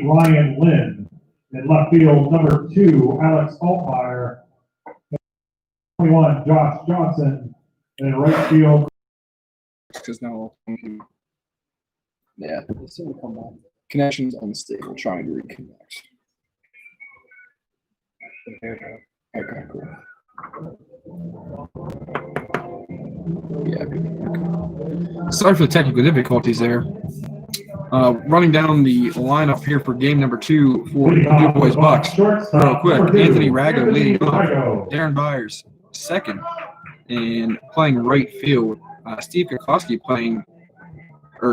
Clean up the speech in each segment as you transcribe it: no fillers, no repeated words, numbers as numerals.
Ryan Lynn. In left field, number 2, Alex Altmeyer. 21, Josh Johnson. And in right field. Because now, yeah, connection's unstable. Trying to reconnect. Okay, cool. Yeah. Sorry for the technical difficulties there. Running down the lineup here for game number 2 for the DuBois Bucks. Real quick, Anthony Rago leading off. Darren Byers second, and playing right field. Steve Kokoski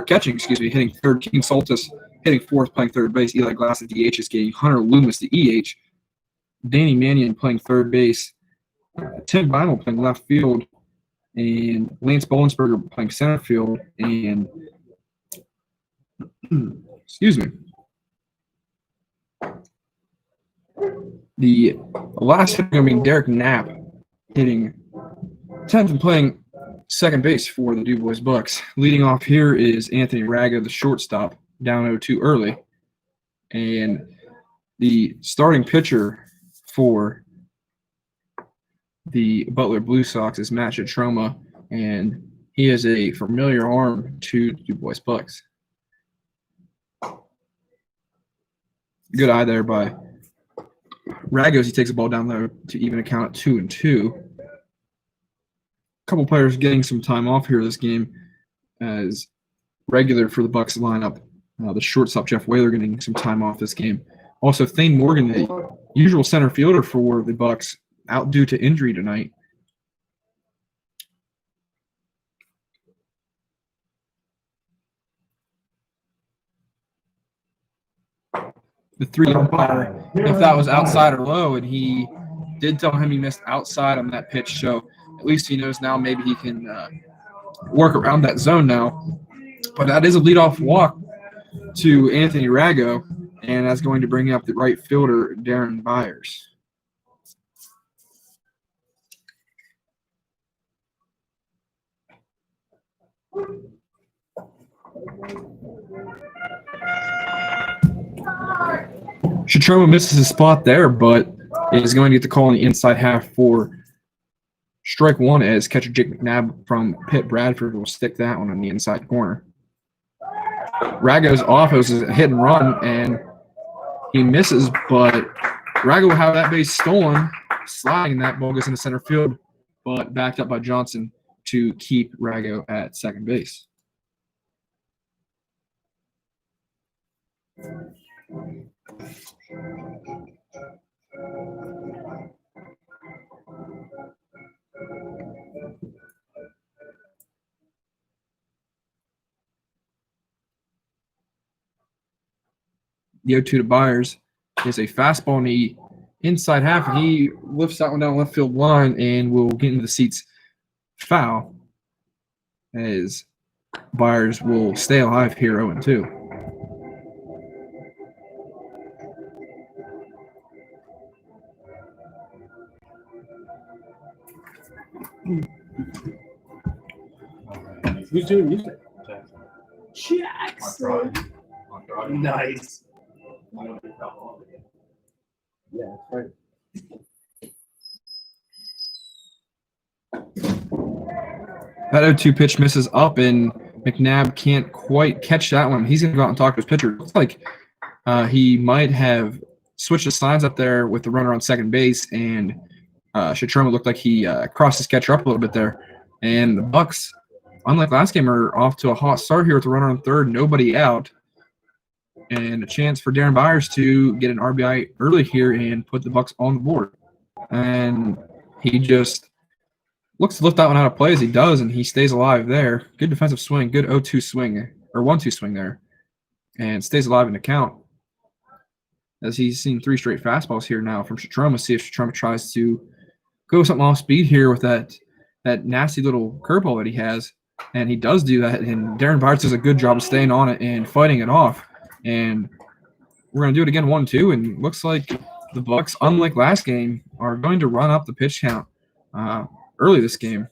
catching, hitting third. King Soltis hitting fourth, playing third base. Eli Glass at DH is getting Hunter Loomis the EH. Danny Mannion playing third base. Tim Bynum playing left field. And Lance Bollensberger playing center field. And the last hitter going to be Derek Knapp hitting 10th and playing second base for the DuBois Bucks. Leading off here is Anthony Raga, the shortstop, down 0-2 early. And the starting pitcher for the Butler Bluesox is Matt Chitroma, and he is a familiar arm to the DuBois Bucks. Good eye there by Ragos. He takes the ball down there to even a count at 2-2. A couple players getting some time off here this game as regular for the Bucks lineup. The shortstop Jeff Whaler getting some time off this game. Also, Thane Morgan, the usual center fielder for the Bucks, out due to injury tonight. The 3 umpire, if that was outside or low, and he did tell him he missed outside on that pitch, so at least he knows now maybe he can work around that zone now. But that is a leadoff walk to Anthony Rago, and that's going to bring up the right fielder, Darren Byers. Chitroma misses his spot there, but is going to get the call in the inside half for strike one as catcher Jake McNabb from Pitt Bradford will stick that one on the inside corner. Rago's off. It was a hit and run, and he misses, but Rago will have that base stolen, sliding that ball goes into center field, but backed up by Johnson to keep Rago at second base. The 0-2 to Byers is a fastball in the inside half, and he lifts that one down left field line and will get into the seats foul as Byers will stay alive here 0-2. Who's doing music? Jackson. Nice. Yeah, that's right. That 0-2 pitch misses up, and McNabb can't quite catch that one. He's going to go out and talk to his pitcher. Looks like he might have switched the signs up there with the runner on second base, and Chitroma looked like he crossed his catcher up a little bit there. And the Bucks, unlike last game, are off to a hot start here with the runner on third, nobody out. And a chance for Darren Byers to get an RBI early here and put the Bucks on the board. And he just looks to lift that one out of play as he does, and he stays alive there. Good defensive swing, good 0-2 swing, or 1-2 swing there, and stays alive in the count. As he's seen 3 straight fastballs here now from Chitroma. See if Chitroma tries to go something off speed here with that nasty little curveball that he has. And he does do that, and Darren Byers does a good job of staying on it and fighting it off. And we're going to do it again 1-2, and looks like the Bucks, unlike last game, are going to run up the pitch count early this game.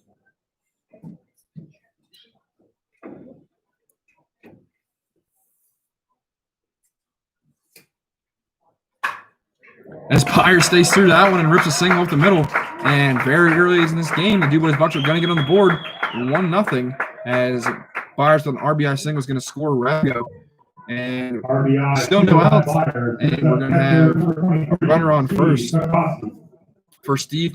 As Byers stays through that one and rips a single up the middle. And very early in this game, the DuBois Bucks are going to get on the board 1-0 as Byers with an RBI single is going to score Rago. And RBI. still no outs. Butler. And we're going to have a runner on first Kikoski. for Steve.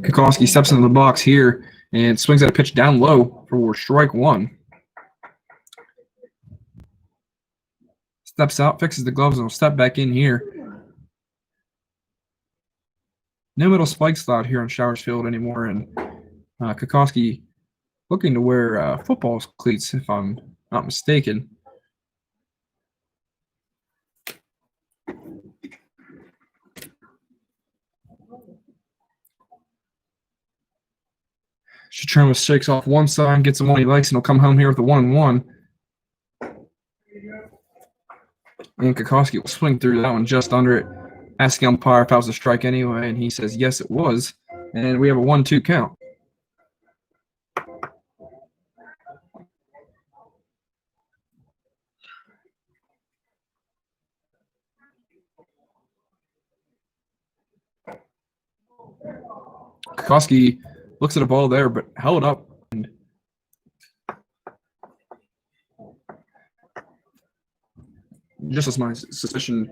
Kikoski steps into the box here and swings at a pitch down low for strike one. Steps out, fixes the gloves, and will step back in here. No middle spike slot here on Showers Field anymore, and Kikoski looking to wear football cleats, if I'm not mistaken. Shatroma shakes off one side, gets the one he likes, and he'll come home here with a 1-1. And Kikoski will swing through that one just under it, asking umpire if that was a strike anyway, and he says yes, it was. And we have a 1-2 count. Kikoski looks at a ball there, but held up. And just as my suspicion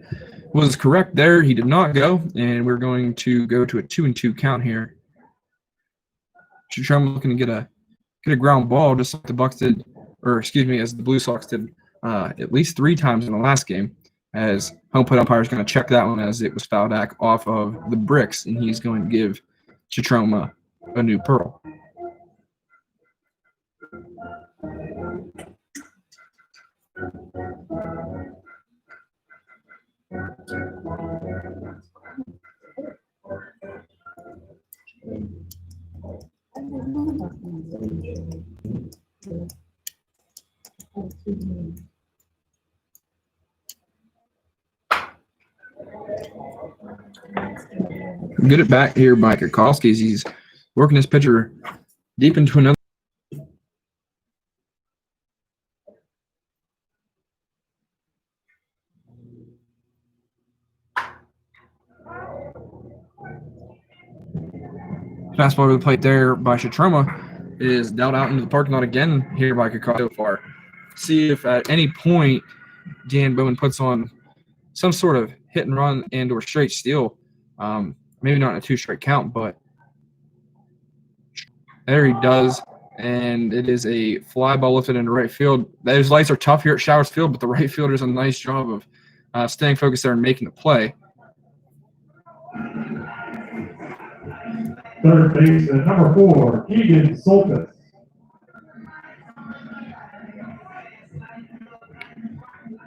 was correct there, he did not go, and we're going to go to a 2-2 count here. Shatroma looking to get a ground ball, just like the Bucks did, or excuse me, as the Bluesox did at least 3 times in the last game. As home plate umpire is going to check that one as it was fouled back off of the bricks, and he's going to give Shatroma a new pearl. Good at bat here by Kikoski as he's working his pitcher deep into another. Fastball over the plate there by Shatroma is dealt out into the parking lot again here by Kikoski so far. See if at any point Dan Bowman puts on some sort of hit and run and or straight steal. Maybe not in a 2-strike count, but there he does. And it is a fly ball lifted into right field. Those lights are tough here at Showers Field, but the right fielder does a nice job of staying focused there and making the play. Third base, number 4, Keegan Soltis.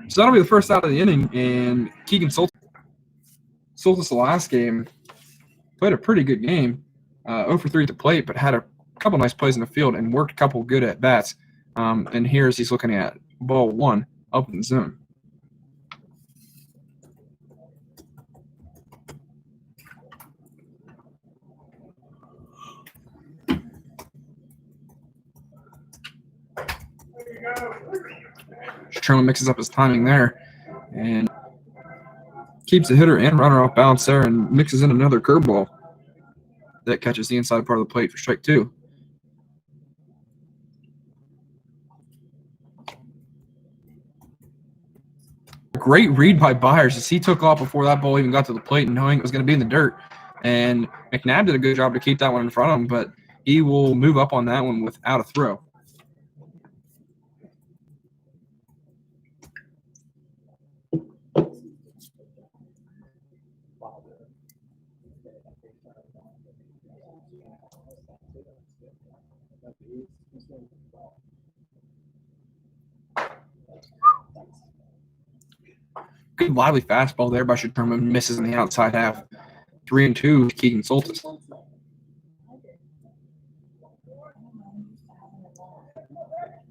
So that'll be the first out of the inning, and Keegan Soltis the last game played a pretty good game, 0 for 3 at the plate, but had a couple nice plays in the field and worked a couple good at bats. And here's he's looking at ball 1 up in the zone. Shatroma mixes up his timing there and keeps the hitter and runner off balance there and mixes in another curveball that catches the inside part of the plate for strike 2. Great read by Byers as he took off before that ball even got to the plate and knowing it was going to be in the dirt. And McNabb did a good job to keep that one in front of him, but he will move up on that one without a throw. Good lively fastball there by Shatroma, misses in the outside half. 3-2 to Keegan Soltis.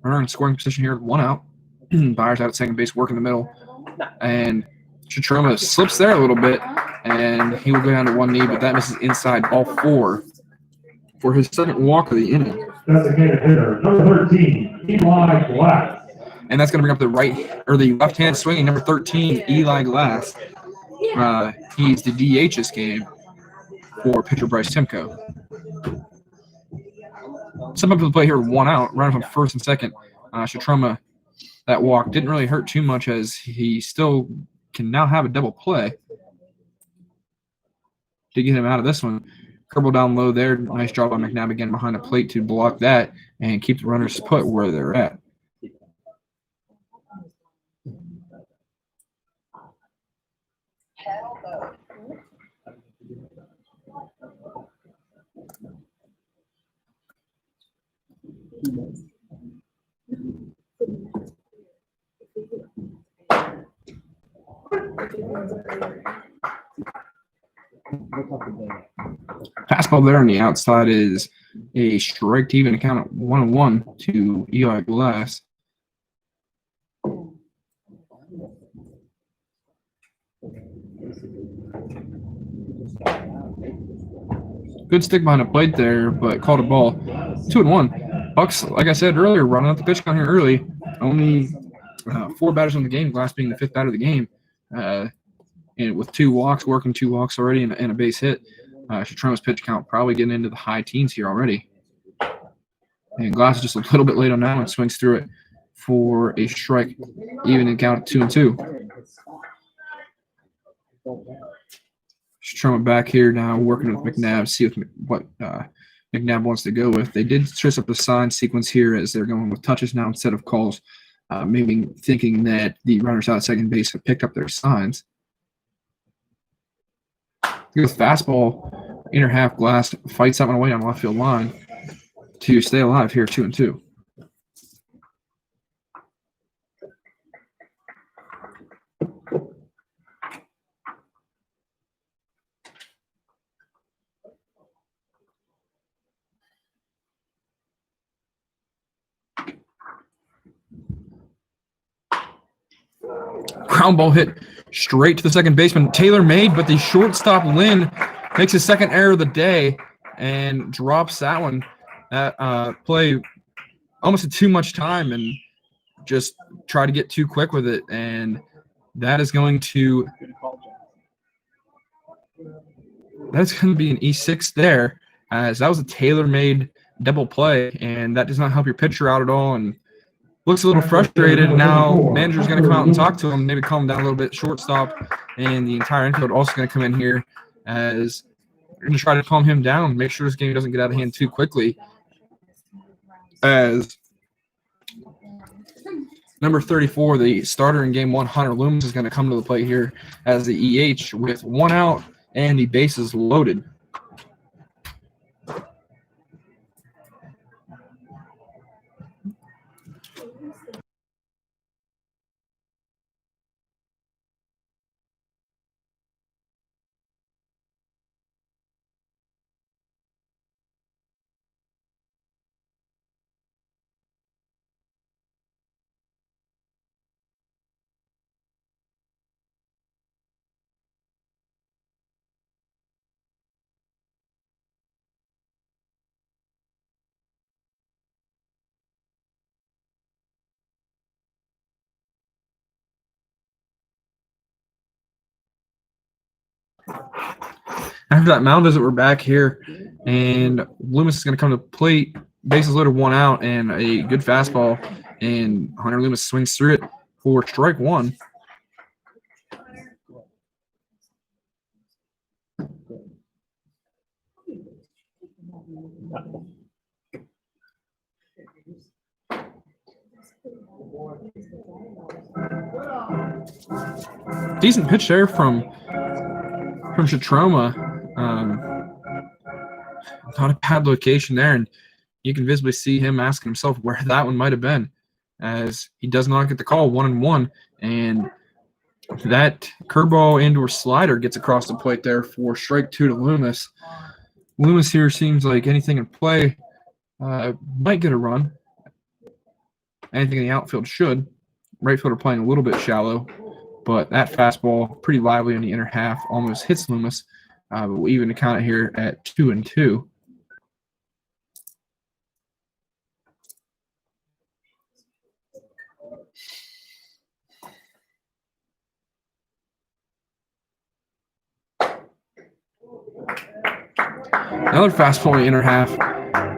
Runner in scoring position here with 1 out. Byers out at second base, working the middle. And Shatroma slips there a little bit, and he will go down to 1 knee, but that misses inside ball 4. for his second walk of the inning. Designated hitter, number 13, Eli Glass. And that's going to bring up the left-hand swinging number 13, Eli Glass. He's the DH this game for pitcher Bryce Timko. Some up to the plate here, 1 out, running from first and second. Shatroma, that walk didn't really hurt too much as he still can now have a double play to get him out of this one. Curveball down low there. Nice job by McNabb again behind the plate to block that and keep the runners put where they're at. Fastball there on the outside is a strike to even account at 1-1 to Eli Glass. Good stick behind the plate there, but called a ball. 2-1. Bucks, like I said earlier, running up the pitch count here early. Only 4 batters on the game, Glass being the 5th batter of the game. And with 2 walks, working 2 walks already and a base hit. Shatroma's pitch count probably getting into the high teens here already. And Glass is just a little bit late on that one, swings through it for a strike, even in count at 2-2. Shatroma back here now, working with McNabb, see what McNabb wants to go with. They did switch up the sign sequence here as they're going with touches now instead of calls, maybe thinking that the runners out at second base have picked up their signs. With fastball, inner half. Glass fights that one away on left field line to stay alive here, 2-2. Ground ball hit straight to the second baseman. Taylor made, but the shortstop, Lynn, makes his second error of the day and drops that one. That play almost had too much time and just tried to get too quick with it. And that is going to be an E6 there, as that was a Taylor-made double play, and that does not help your pitcher out at all. And looks a little frustrated. Now manager's going to come out and talk to him, maybe calm him down a little bit. Shortstop and the entire infield also going to come in here as we're going to try to calm him down, make sure this game doesn't get out of hand too quickly. As number 34, the starter in game 1, Hunter Loomis, is going to come to the plate here as the EH with 1 out and the bases loaded. After that mound visit, we're back here, and Loomis is going to come to the plate. Bases loaded, 1 out, and a good fastball, and Hunter Loomis swings through it for strike 1. Decent pitch there from Shatroma. Not a bad location there, and you can visibly see him asking himself where that one might have been, as he does not get the call. 1-1, and that curveball and/or slider gets across the plate there for strike 2 to Loomis. Loomis here seems like anything in play might get a run. Anything in the outfield should. Right fielder playing a little bit shallow, but that fastball pretty lively in the inner half almost hits Loomis. But we'll even account it here at 2-2. Another fastball in the inner half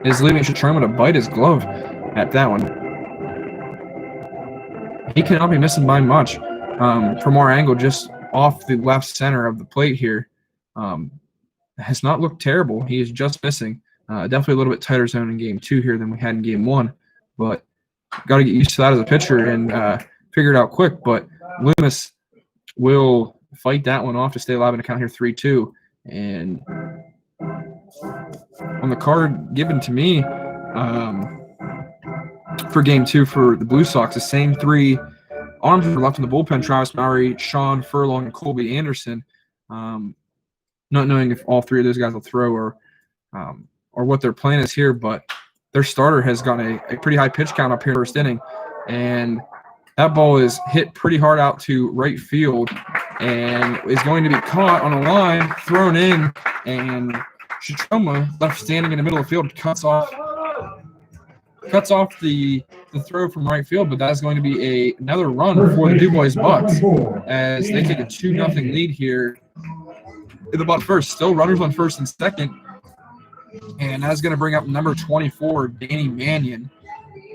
is leaving Chitroma to bite his glove at that one. He cannot be missing by much. From our angle, just off the left center of the plate here, has not looked terrible. He is just missing. Definitely a little bit tighter zone in game 2 here than we had in game 1, but got to get used to that as a pitcher and figure it out quick. But Loomis will fight that one off to stay alive in the count here 3-2. And on the card given to me for game 2 for the Bluesox, the same 3 arms are left in the bullpen: Travis Mowry, Sean Furlong, and Colby Anderson. Not knowing if all 3 of those guys will throw or what their plan is here, but their starter has gotten a pretty high pitch count up here in the first inning, and that ball is hit pretty hard out to right field and is going to be caught on a line, thrown in, and Chitroma, left standing in the middle of the field, cuts off the throw from right field, but that is going to be another run for the DuBois Bucks as they take a 2-0 lead here in the Buck first. Still runners on first and second, and that's going to bring up number 24, Danny Mannion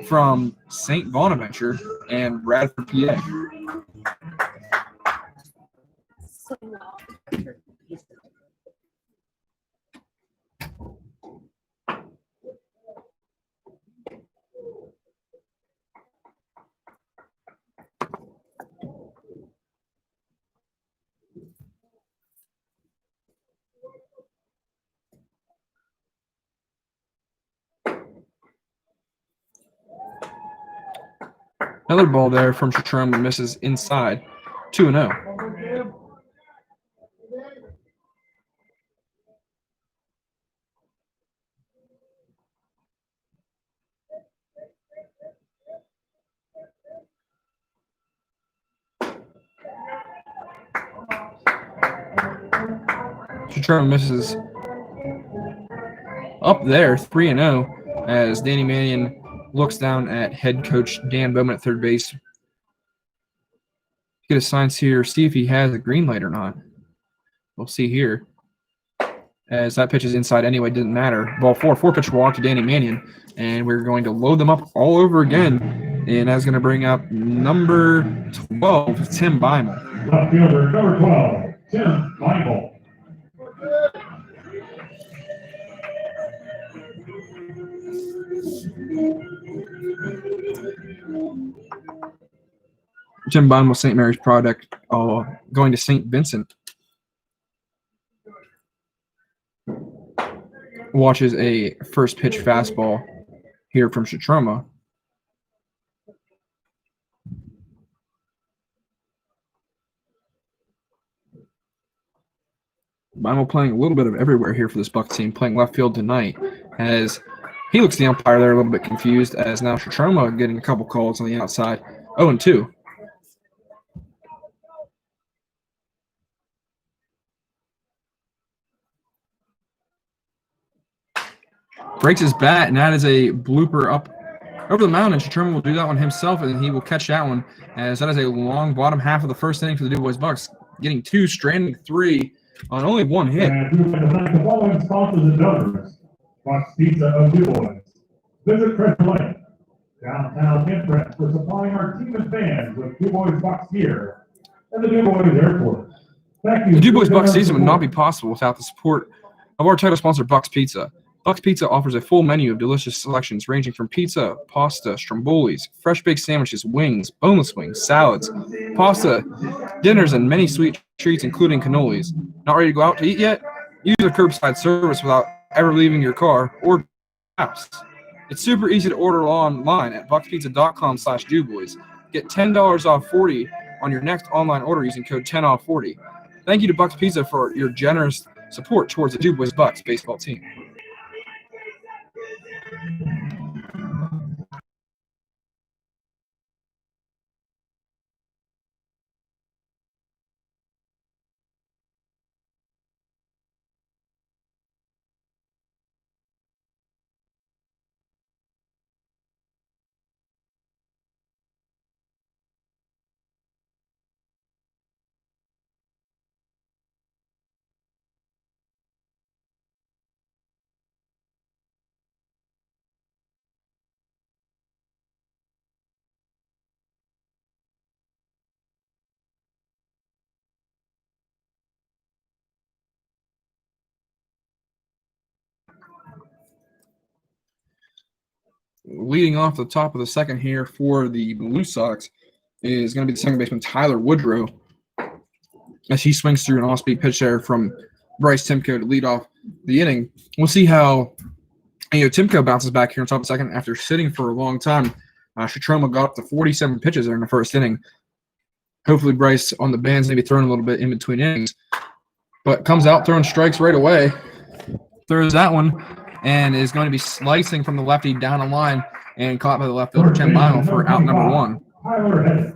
from St. Bonaventure and Bradford, PA. Another ball there from Chitroma misses inside, 2-0. Chitroma misses up there, 3-0, as Danny Mannion looks down at head coach Dan Bowman at third base. Get his signs here, see if he has a green light or not. We'll see here. As that pitch is inside anyway, didn't matter. Ball 4-pitch walk to Danny Mannion, and we're going to load them up all over again. And that's going to bring up number 12, Tim Beimel. Left fielder, number 12, Tim Beimel. Jim Beimel, St. Mary's product, going to St. Vincent. Watches a first pitch fastball here from Chitroma. Beimel playing a little bit of everywhere here for this Bucks team, playing left field tonight, as he looks the umpire there a little bit confused, as now Chitroma getting a couple calls on the outside. 0-2. Breaks his bat, and that is a blooper up over the mound, and Chitroma will do that one himself, and he will catch that one, as that is a long bottom half of the first inning for the DuBois Bucks, getting 2, stranding 3 on only 1 hit. And we would like to thank the following sponsors and donors: Box Pizza of DuBois. Visit Crescent Lake, downtown Impress, for supplying our team and fans with DuBois Box gear, and the DuBois Airport. Thank you. The DuBois Bucks season would not be possible without the support of our title sponsor, Bucks Pizza. Bucks Pizza offers a full menu of delicious selections ranging from pizza, pasta, strombolis, fresh baked sandwiches, wings, boneless wings, salads, pasta, dinners, and many sweet treats, including cannolis. Not ready to go out to eat yet? Use a curbside service without ever leaving your car or house. It's super easy to order online at buckspizza.com/DuBois. Get $10 off 40 on your next online order using code 10off40. Thank you to Bucks Pizza for your generous support towards the DuBois Bucks baseball team. leading off the top of the second here for the Bluesox is going to be the second baseman Tyler Woodrow, as he swings through an off-speed pitch there from Bryce Timko to lead off the inning. We'll see how Timko bounces back here on top of the second after sitting for a long time. Shatroma got up to 47 pitches there in the first inning. Hopefully Bryce on the bands maybe throwing a little bit in between innings, but comes out throwing strikes right away. Throws that one and is going to be slicing from the lefty down the line and caught by the left fielder Tim Bynum for out number 1. Tyler Hedges.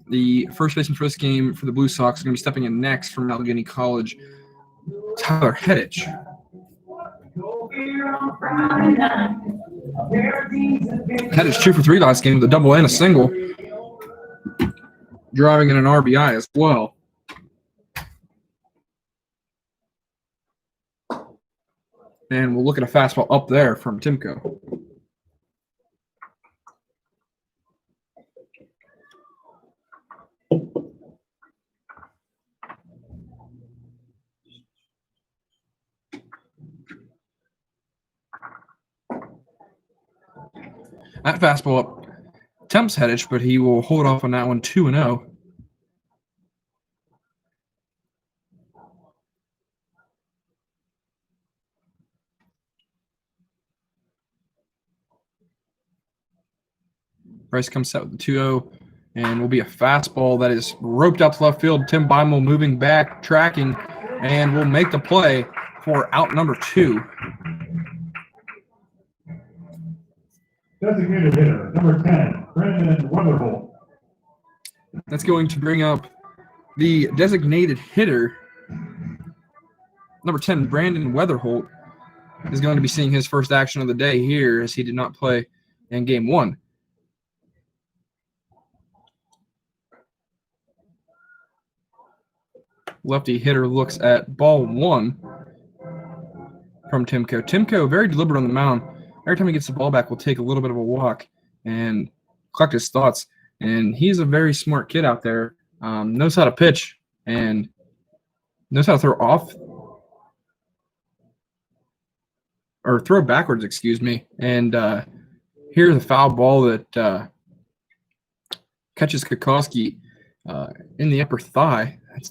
The first baseman for this game for the Blue Sox is going to be stepping in next from Allegheny College, Tyler Hedges. Hedges 2 for 3 last game with a double and a single, driving in an RBI as well. And we'll look at a fastball up there from Timko. That fastball up tempts Hedges, but he will hold off on that one 2-0. Bryce comes set with the 2-0, and will be a fastball that is roped out to left field. Tim Bymel moving back, tracking, and will make the play for out number 2. Designated hitter, number 10, Brandon Weatherholt. That's going to bring up the designated hitter, number 10, Brandon Weatherholt, is going to be seeing his first action of the day here, as he did not play in Game 1. Lefty hitter looks at ball 1 from Timko. Timko, very deliberate on the mound. Every time he gets the ball back, will take a little bit of a walk and collect his thoughts. And he's a very smart kid out there. Knows how to pitch and knows how to throw off or throw backwards, excuse me. And here's a foul ball that catches Kokoski in the upper thigh. That's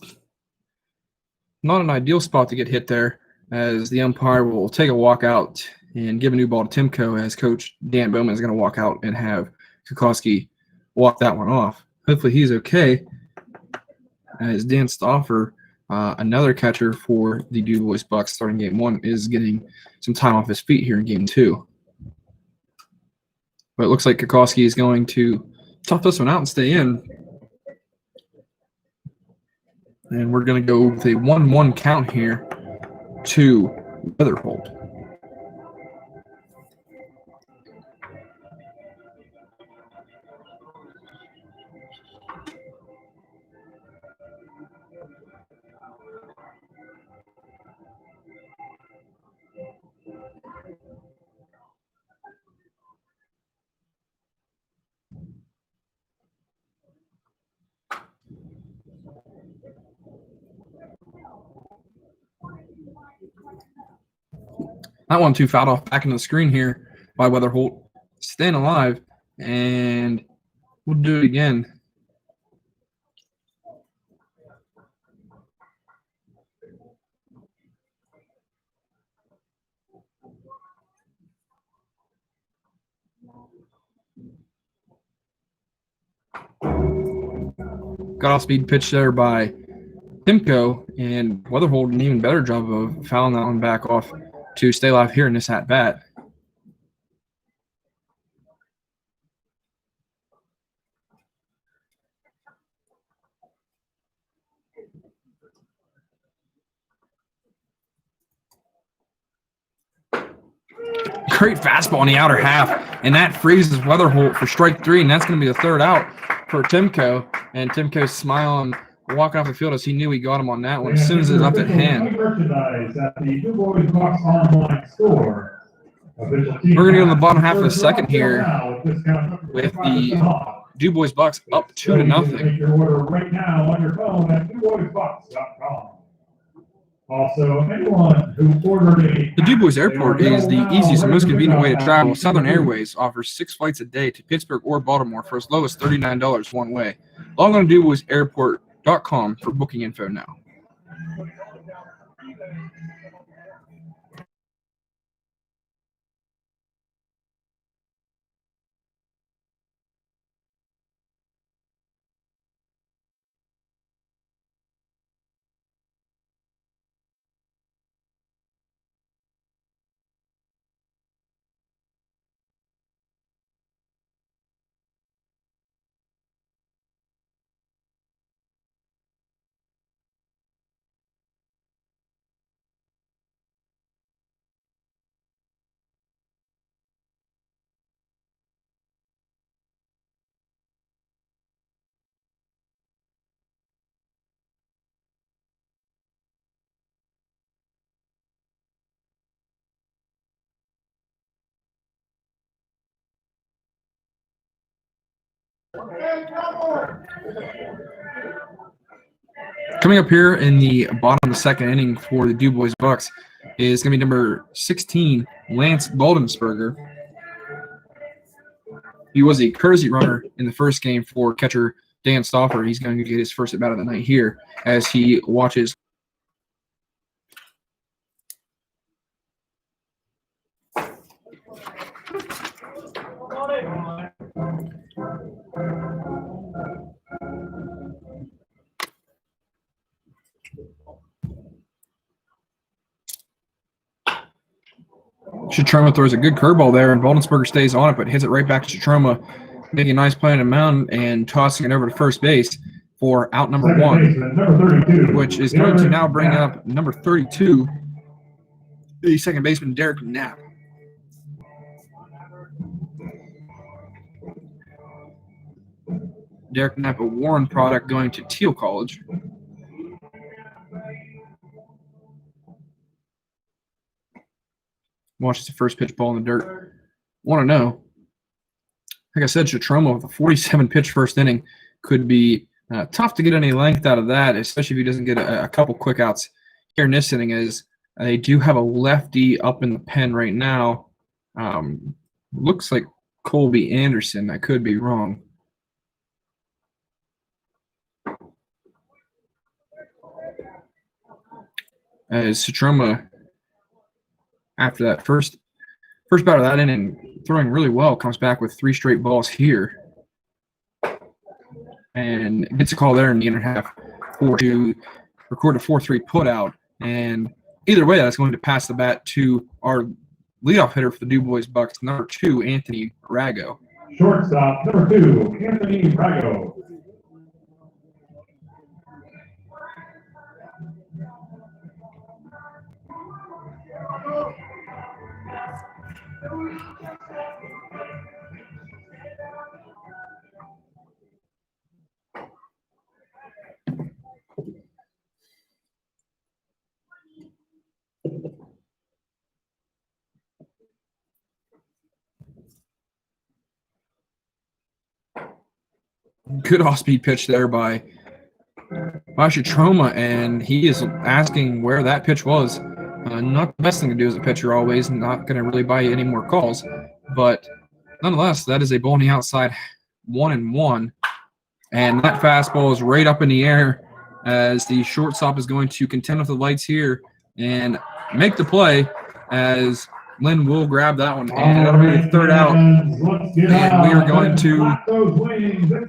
not an ideal spot to get hit there, as the umpire will take a walk out and give a new ball to Timko, as Coach Dan Bowman is going to walk out and have Kokoski walk that one off. Hopefully he's okay, as Dan Stauffer, another catcher for the DuBois Bucks starting Game 1, is getting some time off his feet here in Game 2. But it looks like Kokoski is going to tough this one out and stay in. And we're going to go with a 1-1 count here to Weatherholt. That one too fouled off back into the screen here by Weatherholt. Staying alive, and we'll do it again. Got off speed pitch there by Timko, and Weatherholt did an even better job of fouling that one back off to stay alive here in this at-bat. Great fastball in the outer half, and that freezes Weatherholt for strike 3, and that's going to be the third out for Timko. And Timko's smiling, walking off the field as he knew he got him on that one as soon as it left at hand. Merchandise at the DuBois Bucks online store. We're going to go to the bottom half of the second here with the DuBois Bucks up 2-0. Make your order right now on your phone at DuBoisBucks.com. Also, anyone who ordered a The DuBois Airport is the easiest and most convenient way to travel. Southern Airways offers 6 flights a day to Pittsburgh or Baltimore for as low as $39 one way. Log on to DuBoisAirport.com for booking info now. Coming up here in the bottom of the second inning for the DuBois Bucks is going to be number 16, Lance Goldensberger. He was a courtesy runner in the first game for catcher Dan Stauffer. He's going to get his first at bat of the night here as he watches. Chitroma throws a good curveball there, and Goldensberger stays on it, but hits it right back to Chitroma, making a nice play on the mound and tossing it over to first base for out number 1, which is going to now bring up number 32, the second baseman, Derek Knapp. Derek Knapp, a Warren product, going to Teal College. Watches the first pitch ball in the dirt. Want to know, like I said, Chitroma with a 47-pitch first inning could be tough to get any length out of that, especially if he doesn't get a couple quick outs here in this inning, as they do have a lefty up in the pen right now. Looks like Colby Anderson. I could be wrong. As Chitroma, after that first bout of that inning, throwing really well, comes back with 3 straight balls here. And gets a call there in the inner half to record a 4-3 putout. And either way, that's going to pass the bat to our leadoff hitter for the DuBois Bucks, number 2, Anthony Rago. Shortstop, number 2, Anthony Rago. Good off-speed pitch there by Chitroma, and he is asking where that pitch was. Not the best thing to do as a pitcher always, not going to really buy you any more calls. But nonetheless, that is a ball on the outside, 1-1. And that fastball is right up in the air as the shortstop is going to contend with the lights here and make the play as Lynn will grab that one. And that'll be the third out. And we are going to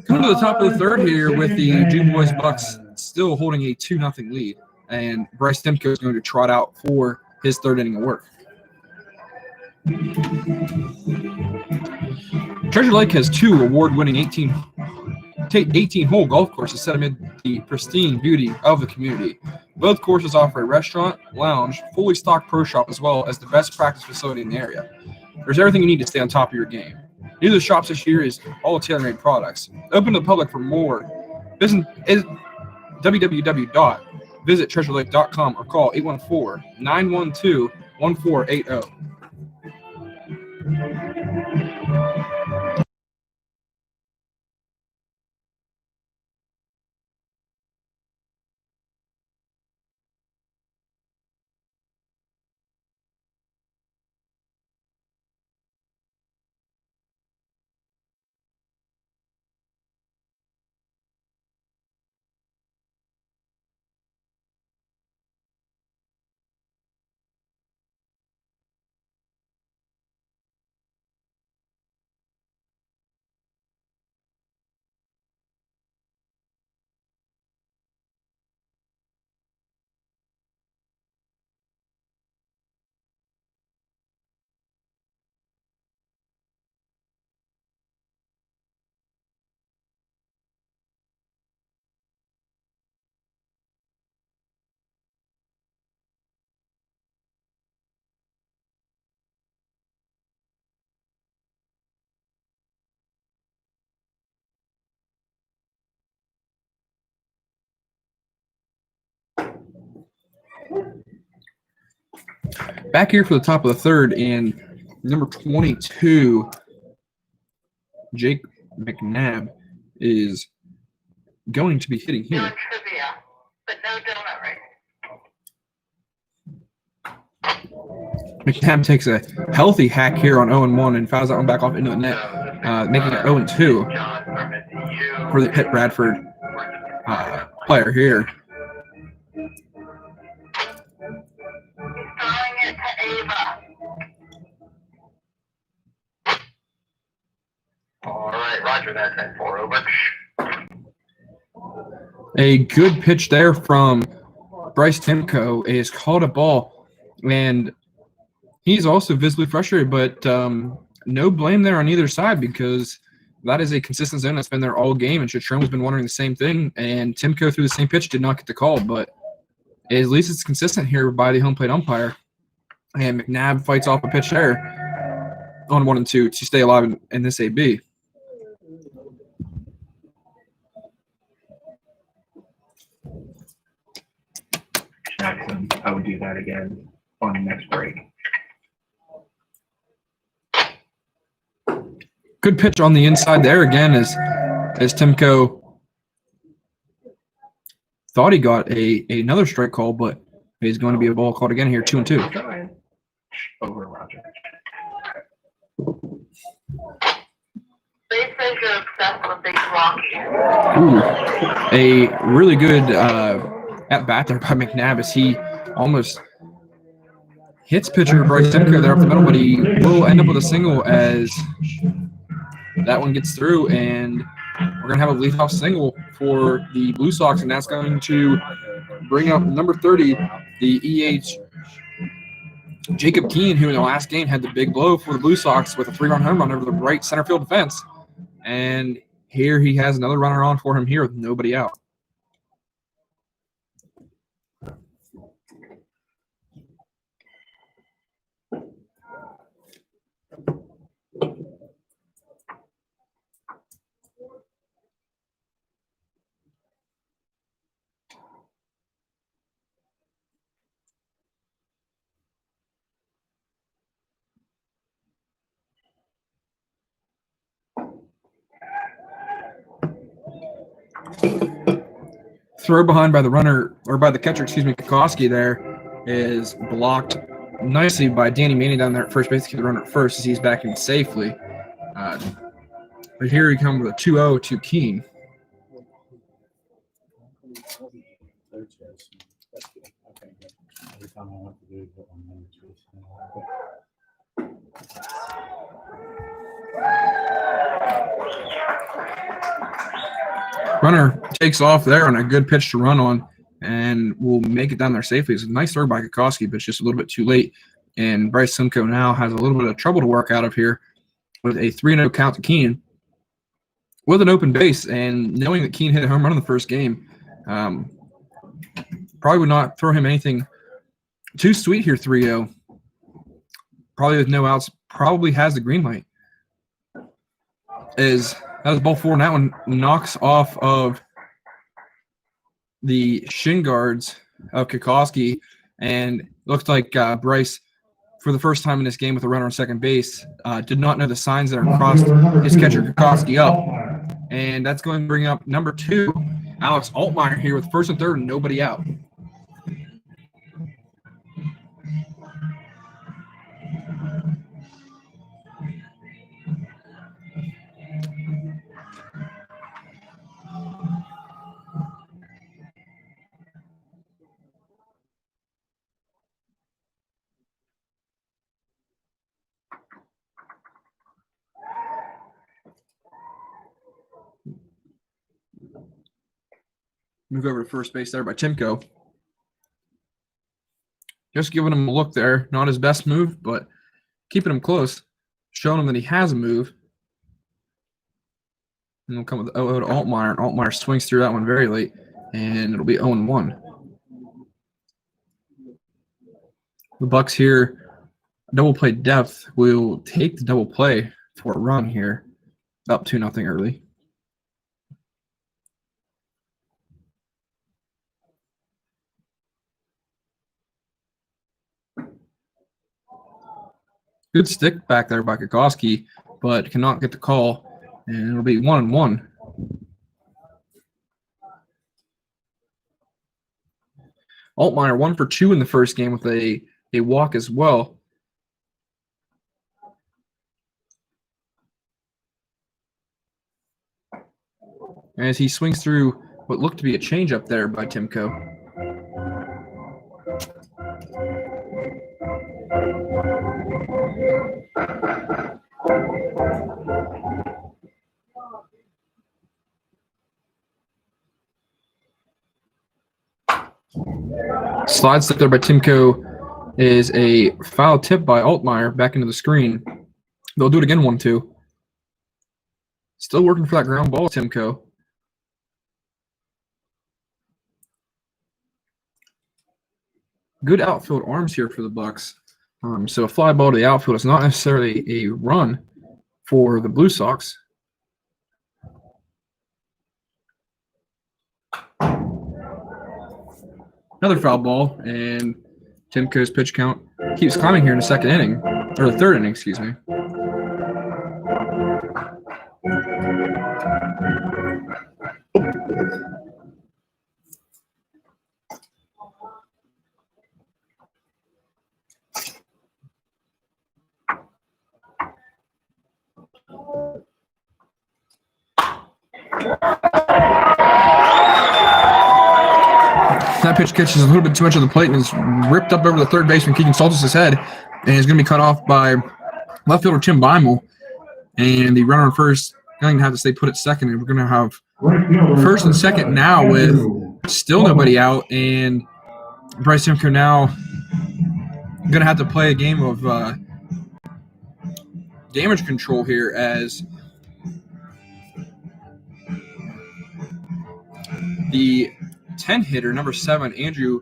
come to the top of the third here with the DuBois Bucks still holding a 2-0 lead. And Bryce Demko is going to trot out for his third inning of work. Treasure Lake has 2 award-winning 18-hole golf courses set amid the pristine beauty of the community. Both courses offer a restaurant, lounge, fully stocked pro shop, as well as the best practice facility in the area. There's everything you need to stay on top of your game. New to the shops this year is all tailor-made products. Open to the public for more. Visit www.visittreasurelake.com or call 814-912-1480. Back here for the top of the third, and number 22, Jake McNabb, is going to be hitting here. Doing trivia, but no donut race. McNabb takes a healthy hack here on 0-1 and fouls that one back off into the net, making it 0-2 for the Pitt Bradford player here. Throwing it to Ava. All right, Roger that. 10-4 over. A good pitch there from Bryce Timko is called a ball, and he's also visibly frustrated, but no blame there on either side because that is a consistent zone that's been there all game, and Chitroma's been wondering the same thing, and Timko threw the same pitch, did not get the call, but at least it's consistent here by the home plate umpire, and McNabb fights off a pitch there on 1 and 2 to stay alive in this AB. Jackson, I would do that again on the next break. Good pitch on the inside there again as Timko thought he got another strike call, but he's going to be a ball called again here, 2 and 2. Over Roger. They say you're obsessed with big blocky. Ooh, a really good at bat there by McNabb as he almost hits pitcher Bryce Timko there up the middle, but he will end up with a single as that one gets through, and we're going to have a leadoff single for the Bluesox, and that's going to bring up number 30, the EH Jacob Keene, who in the last game had the big blow for the Bluesox with a 3-run home run over the right center field fence. And here he has another runner on for him here with nobody out. Throw behind by the runner, or by the catcher, Kokoski there is blocked nicely by Danny Manning down there at first base to keep the runner at first as he's backing safely. But here he comes with a 2-0 to Keene. Runner takes off there on a good pitch to run on and will make it down there safely. It's a nice throw by Kokoski, but it's just a little bit too late. And Bryce Simcoe now has a little bit of trouble to work out of here with a 3-0 count to Keene with an open base. And knowing that Keene hit a home run in the first game, probably would not throw him anything too sweet here, 3-0. Probably with no outs, probably has the green light. That was ball 4, and that one knocks off of the shin guards of Kokoski, and looks like Bryce, for the first time in this game with a runner on second base, did not know the signs that are crossed his catcher Kokoski up. And that's going to bring up number 2, Alex Altmaier here with first and third and nobody out. Move over to first base there by Timko. Just giving him a look there. Not his best move, but keeping him close. Showing him that he has a move. And we'll come with 0-0 to Altmaier. And Altmaier swings through that one very late. And it'll be 0-1. The Bucks here, double play depth, will take the double play for a run here. Up 2-0 early. Good stick back there by Kukoski, but cannot get the call, and it'll be 1-1. Altmaier 1 for 2 in the first game with a walk as well. As he swings through what looked to be a changeup there by Timko. Slide step there by Timko is a foul tip by Altmaier back into the screen. They'll do it again 1-2. Still working for that ground ball, Timko. Good outfield arms here for the Bucks. So a fly ball to the outfield is not necessarily a run for the Blue Sox. Another foul ball, and Timko's pitch count keeps climbing here in the second inning, or the third inning, excuse me. That pitch catches a little bit too much of the plate and is ripped up over the third baseman, Keegan Stoltz's head, and is going to be cut off by left fielder Tim Beimel. And the runner on first going to have to stay put at second, and we're going to have first and second now with still nobody out, and Bryce Timko now going to have to play a game of damage control here as the 10 hitter, number 7, Andrew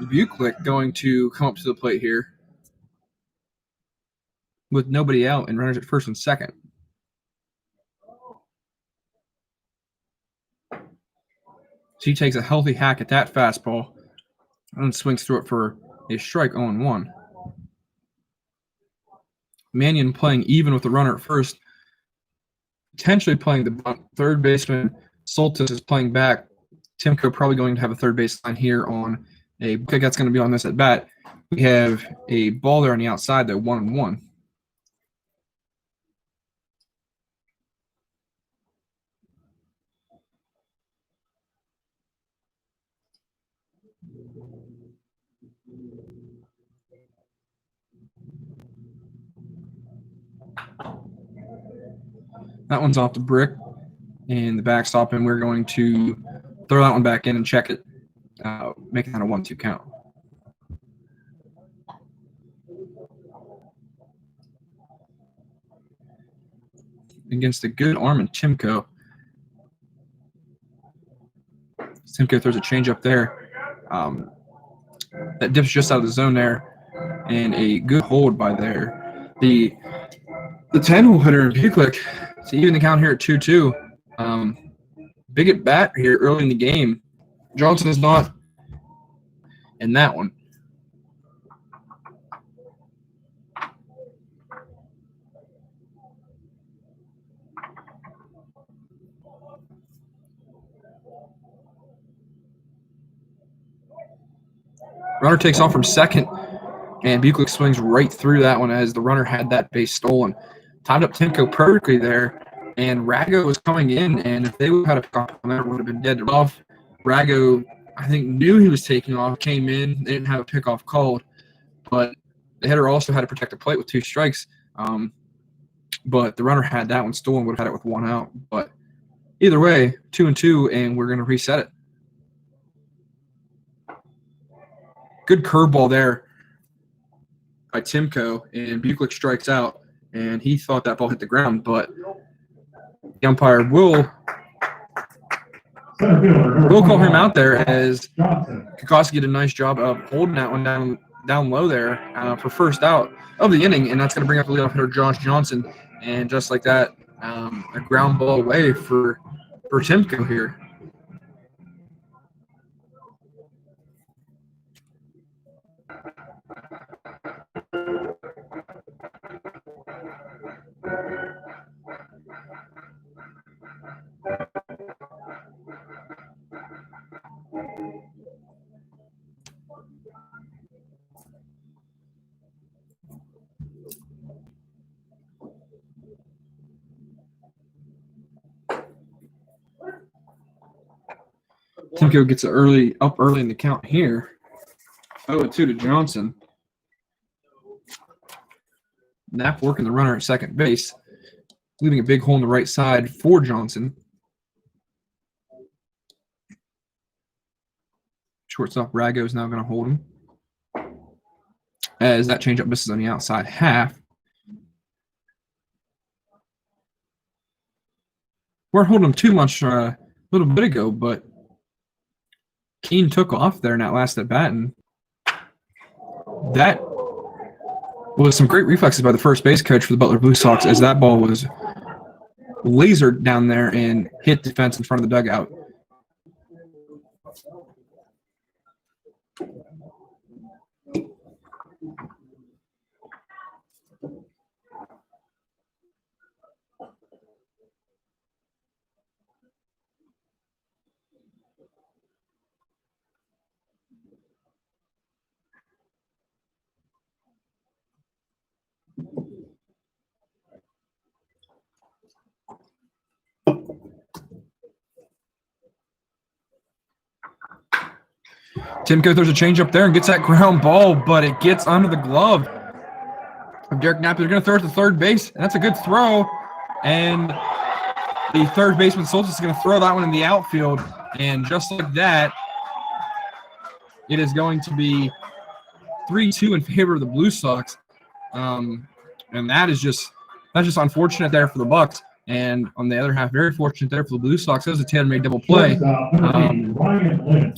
Buklick, going to come up to the plate here with nobody out and runners at first and second. So he takes a healthy hack at that fastball and swings through it for a strike 0-1. Mannion playing even with the runner at first, potentially playing the bunt. Third baseman Soltis is playing back. Timko probably going to have a third baseline here on a pick that's going to be on this at bat. We have a ball there on the outside, though, 1-1. That one's off the brick and the backstop, and we're going to throw that one back in and check it, making that a 1-2 count. Against a good arm in Timko. Timko throws a changeup there. That dips just out of the zone there, and a good hold by there. The 10-hole hitter, Buklick, to even the count here at 2-2. Big at bat here early in the game. Johnson is not in that one. Runner takes off from second, and Buklick swings right through that one as the runner had that base stolen. Timed up Timko perfectly there, and Rago was coming in, and if they would have had a pick off on that, it would have been dead off. Rago, I think, knew he was taking off, came in, they didn't have a pickoff called, but the hitter also had to protect the plate with 2 strikes. But the runner had that one stolen, would have had it with 1 out. But either way, 2-2, and we're going to reset it. Good curveball there by Timko, and Buklick strikes out, and he thought that ball hit the ground, but the umpire will call him out there as Kukoski did a nice job of holding that one down low there for first out of the inning, and that's going to bring up the leadoff hitter Josh Johnson, and just like that, a ground ball away for Timko here. Timko gets up early in the count here. 0-2 to Johnson. Knapp working the runner at second base, leaving a big hole in the right side for Johnson. Shortstop Rago is now going to hold him, as that changeup misses on the outside half. We're holding him too much a little bit ago, but Keene took off there in that last at bat, and that was some great reflexes by the first base coach for the Butler Bluesox, as that ball was lasered down there and hit defense in front of the dugout. Timko throws a changeup there and gets that ground ball, but it gets under the glove of Derek Knapp. They're going to throw it to third base, and that's a good throw. And the third baseman Soltis is going to throw that one in the outfield, and just like that, it is going to be 3-2 in favor of the Blue Sox. And that's just unfortunate there for the Bucks. And on the other half, very fortunate there for the Blue Sox. That was a tailor-made double play. Ryan Lynn.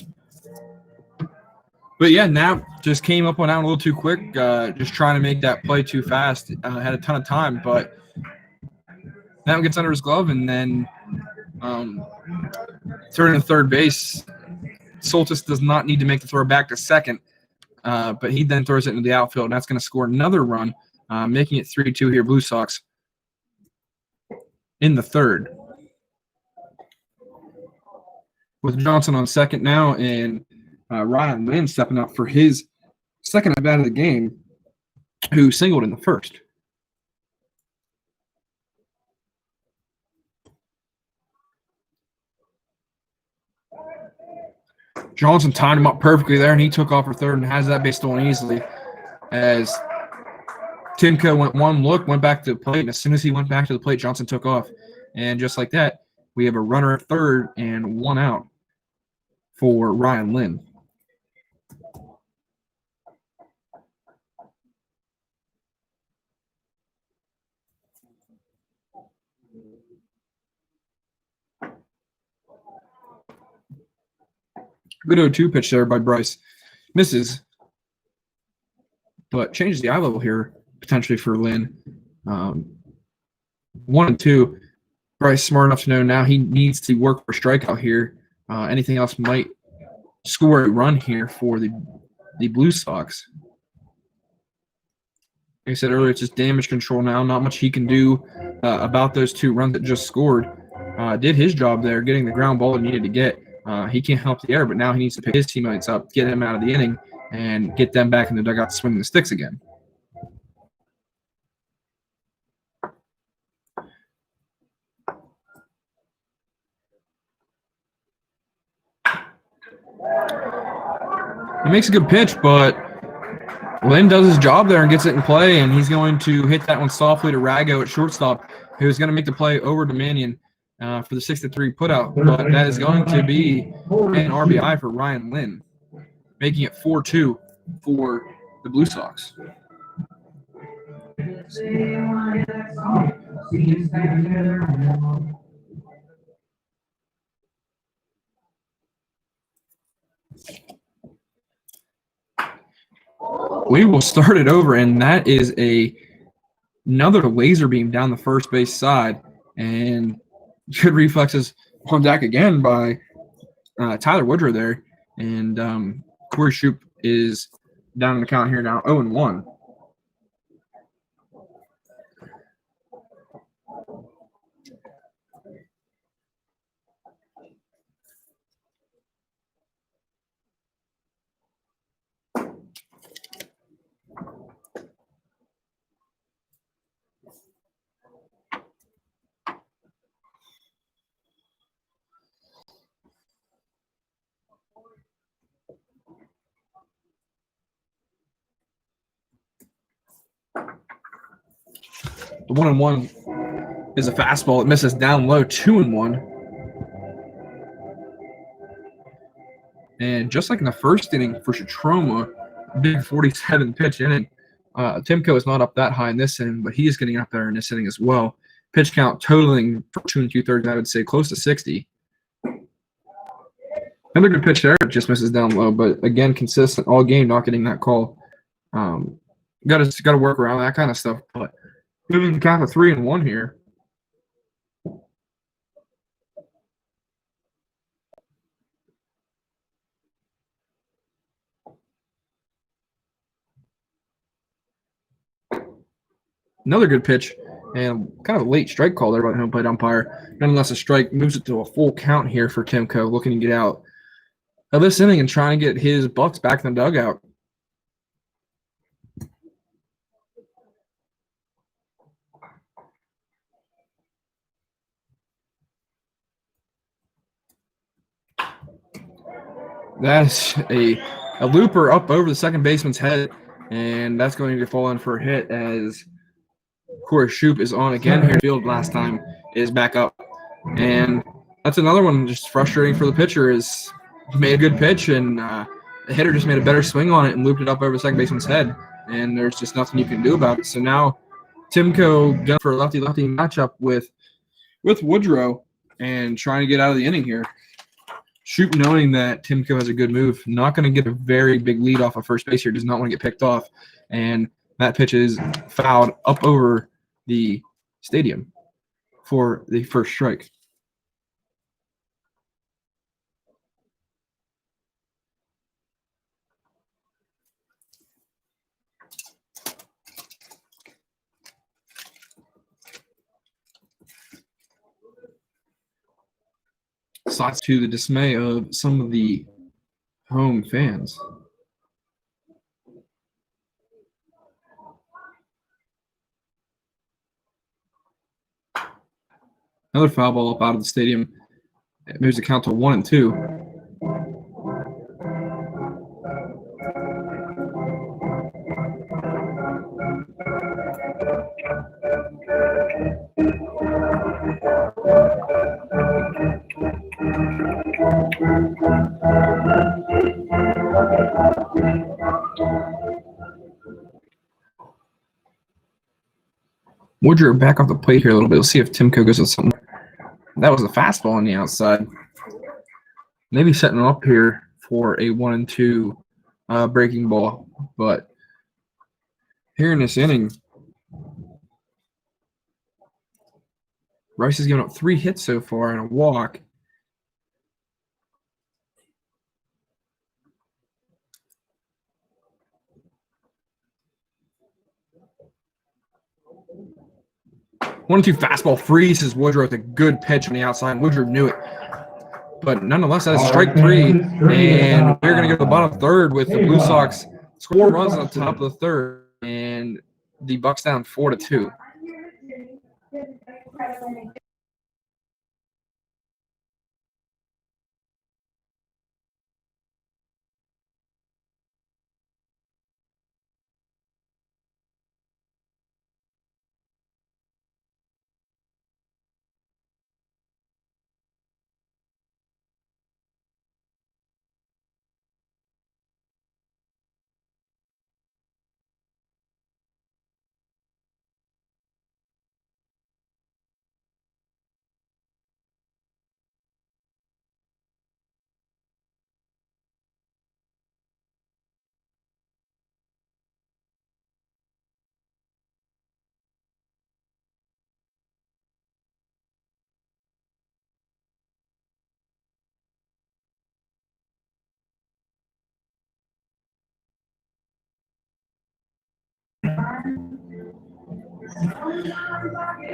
But yeah, Knapp just came up on out a little too quick, just trying to make that play too fast. Had a ton of time, but that one gets under his glove, and then turning to third base. Soltis does not need to make the throw back to second, but he then throws it into the outfield, and that's going to score another run, making it 3-2 here, Blue Sox in the third. With Johnson on second now, and Ryan Lynn stepping up for his second at bat of the game, who singled in the first. Johnson timed him up perfectly there, and he took off for third and has that base stolen easily. As Timko went one look, went back to the plate, and as soon as he went back to the plate, Johnson took off. And just like that, we have a runner at third and one out for Ryan Lynn. Good 0-2 pitch there by Bryce. Misses, but changes the eye level here potentially for Lynn. 1-2. Bryce smart enough to know now he needs to work for strikeout here. Anything else might score a run here for the Blue Sox. Like I said earlier, it's just damage control now. Not much he can do about those two runs that just scored. Did his job there, getting the ground ball he needed to get. He can't help the error, but now he needs to pick his teammates up, get them out of the inning, and get them back in the dugout swinging the sticks again. He makes a good pitch, but Lynn does his job there and gets it in play, and he's going to hit that one softly to Rago at shortstop, who's going to make the play over to Mannion for the 6-3 putout. But that is going to be an RBI for Ryan Lynn, making it 4-2 for the Blue Sox. We will start it over, and that is another laser beam down the first base side, and good reflexes on deck again by Tyler Woodrow there, and Corey Shoup is down in the count here now, 0-1. The 1-1 is a fastball. It misses down low, 2-1. And just like in the first inning for Chitroma, big 47 pitch inning, Timko is not up that high in this inning, but he is getting up there in this inning as well. Pitch count totaling for 2 2/3, I would say close to 60. Another good pitch there, just misses down low, but again, consistent all game, not getting that call. Got to work around that kind of stuff. But moving the count to 3-1 here. Another good pitch, and kind of a late strike call there by the home plate umpire. Nonetheless, a strike moves it to a full count here for Timko, looking to get out of this inning and trying to get his Bucks back in the dugout. That's a looper up over the second baseman's head, and that's going to fall in for a hit as Corey Shoup is on again here. Field last time is back up, and that's another one just frustrating for the pitcher. Is he made a good pitch, and the hitter just made a better swing on it and looped it up over the second baseman's head, and there's just nothing you can do about it. So now Timko going for a lefty-lefty matchup with Woodrow and trying to get out of the inning here. Shoup, knowing that Timko has a good move, not going to get a very big lead off of first base here, does not want to get picked off, and that pitch is fouled up over the stadium for the first strike. Slots to the dismay of some of the home fans. Another foul ball up out of the stadium. It moves the count to 1-2. Woodrow back off the plate here a little bit. We'll see if Timko goes with something. That was a fastball on the outside. Maybe setting him up here for a 1-2 breaking ball. But here in this inning, Rice has given up 3 hits so far and a walk. One and two fastball freezes Woodrow with a good pitch on the outside. Woodrow knew it. But nonetheless, that is strike 3. And we're going to go to the bottom third with the Bluesox score runs on the top of the third. And the Bucks down 4-2.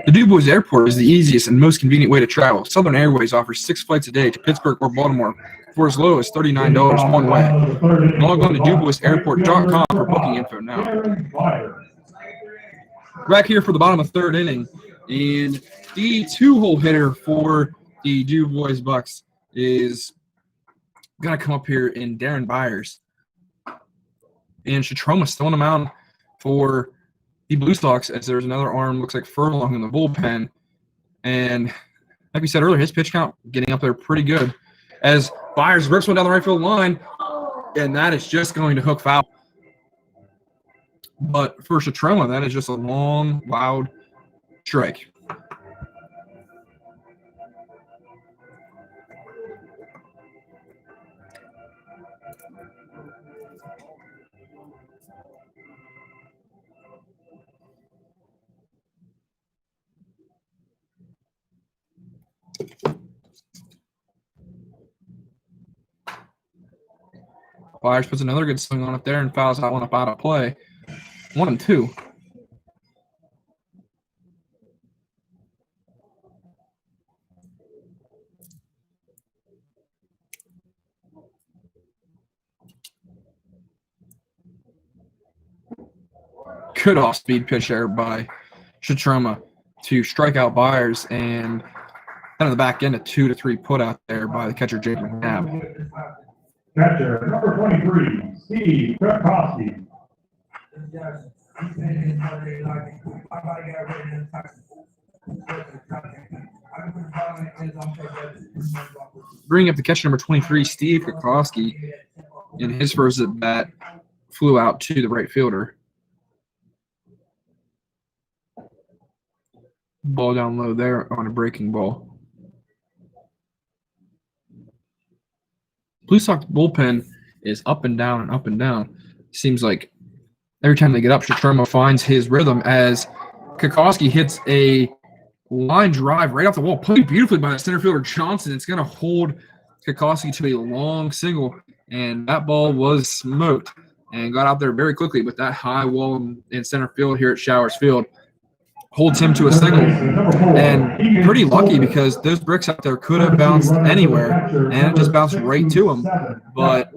The DuBois Airport is the easiest and most convenient way to travel. Southern Airways offers 6 flights a day to Pittsburgh or Baltimore for as low as $39 one way. Log on to DuBoisAirport.com for booking info now. Back here for the bottom of the third inning, and the 2-hole hitter for the DuBois Bucks is going to come up here in Darren Byers. And Chitroma still on the mound for the Bluesox, as there's another arm, looks like Furlong in the bullpen. And like we said earlier, his pitch count getting up there pretty good. As Byers rips one down the right field line, and that is just going to hook foul. But for Shatroma, that is just a long, loud strike. Byers puts another good swing on it there and fouls that one up out of play. 1-2. Good off-speed pitch there by Shatroma to strike out Byers, and then on the back end, a 2-3 put out there by the catcher, Jake McNabb. Catcher, number 23, Steve Krakowski. Bringing up the catcher, number 23, Steve Krakowski, in his first at bat, flew out to the right fielder. Ball down low there on a breaking ball. Bluesox bullpen is up and down and up and down. Seems like every time they get up, Shatroma finds his rhythm as Krakowski hits a line drive right off the wall, played beautifully by the center fielder Johnson. It's going to hold Krakowski to a long single, and that ball was smoked and got out there very quickly. But that high wall in center field here at Showers Field holds him to a single, and pretty lucky because those bricks out there could have bounced anywhere, and it just bounced right to him. But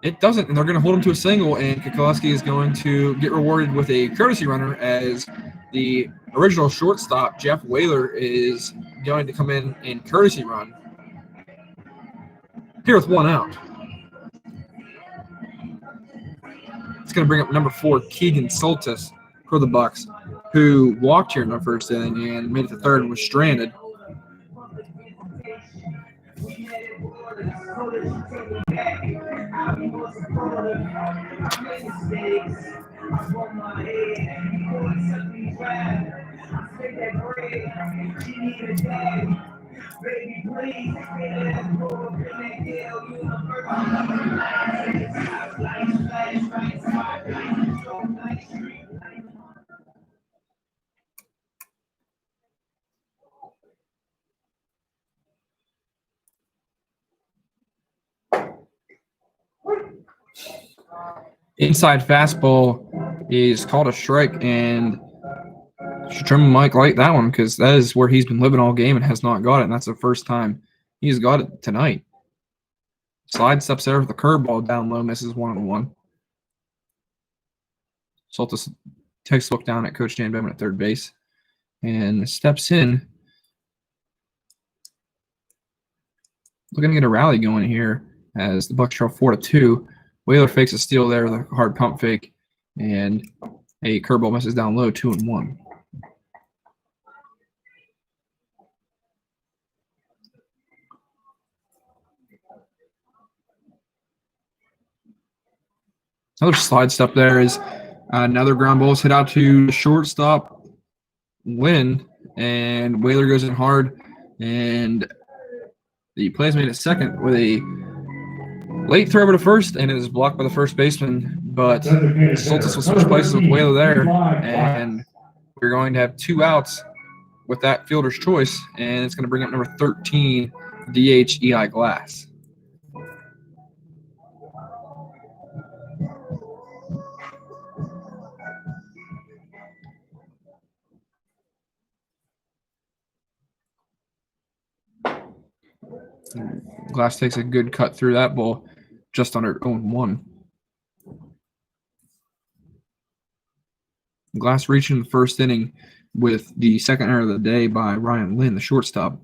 it doesn't, and they're going to hold him to a single, and Krakowski is going to get rewarded with a courtesy runner as the original shortstop, Jeff Whaler, is going to come in and courtesy run here with one out. It's going to bring up number 4, Keegan Soltis for the Bucks, who walked here in the first inning and made it to third and was stranded. Inside fastball is called a strike, and Shatroma might like that one because that is where he's been living all game and has not got it, and that's the first time he's got it tonight. Slide steps there with the curveball down low, misses 1-1. Soltis takes a look down at Coach Dan Bevan at third base and steps in. Looking to get a rally going here as the Bucks trail 4-2. Whaler fakes a steal there, the hard pump fake, and a curveball misses down low, 2-1. Another slide step there is another ground ball is hit out to shortstop Lynn, and Whaler goes in hard, and the play is made at second with a late throw over to first, and it is blocked by the first baseman, but Soltis will switch places with Whaler there, and we're going to have 2 outs with that fielder's choice, and it's going to bring up number 13, DH Eli Glass. Glass takes a good cut through that ball, just under 0-1. Glass reaching the first inning with the second error of the day by Ryan Lynn, the shortstop.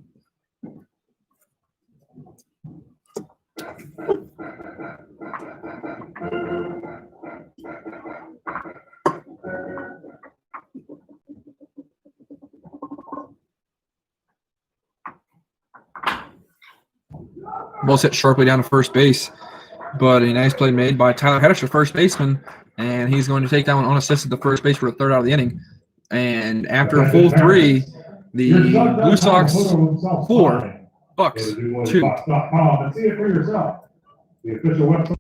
Ball's hit sharply down to first base, but a nice play made by Tyler Hedges, the first baseman, and he's going to take that one unassisted to first base for the third out of the inning. And after a full 3, the Blue Sox 4, Bucks 2. DuBois.com and see it for yourself. The official website.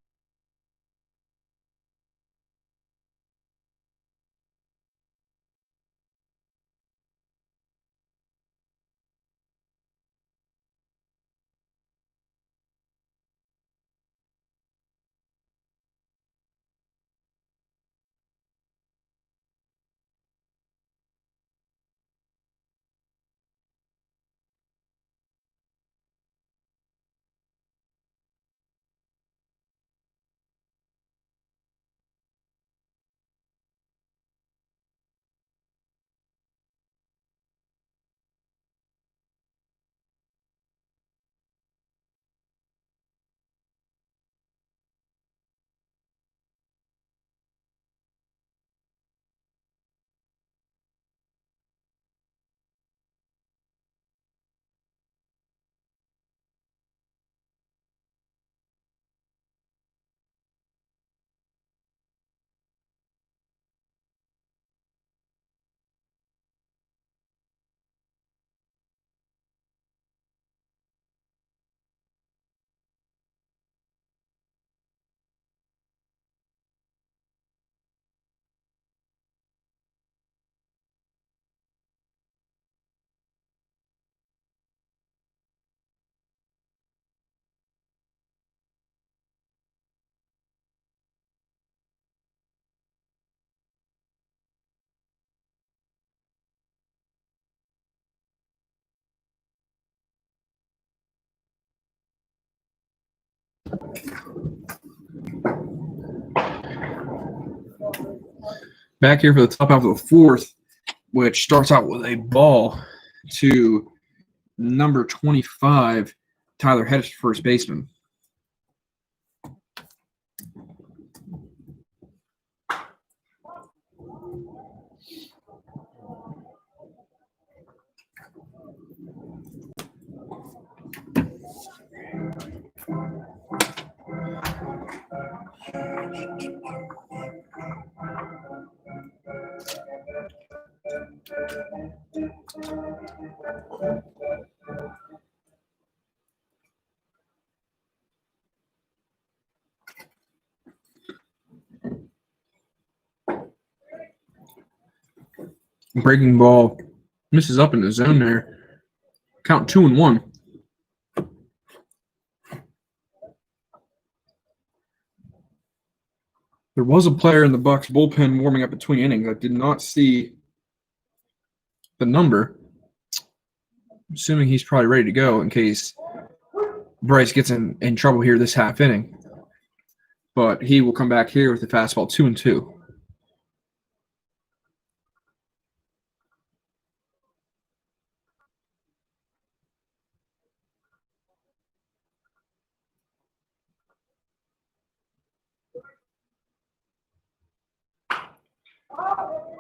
Back here for the top half of the fourth, which starts out with a ball to number 25, Tyler Hedges, first baseman. Breaking ball misses up in the zone there. Count 2-1. There was a player in the Bucks bullpen warming up between innings. I did not see the number. I'm assuming he's probably ready to go in case Bryce gets in trouble here this half inning. But he will come back here with the fastball 2-2.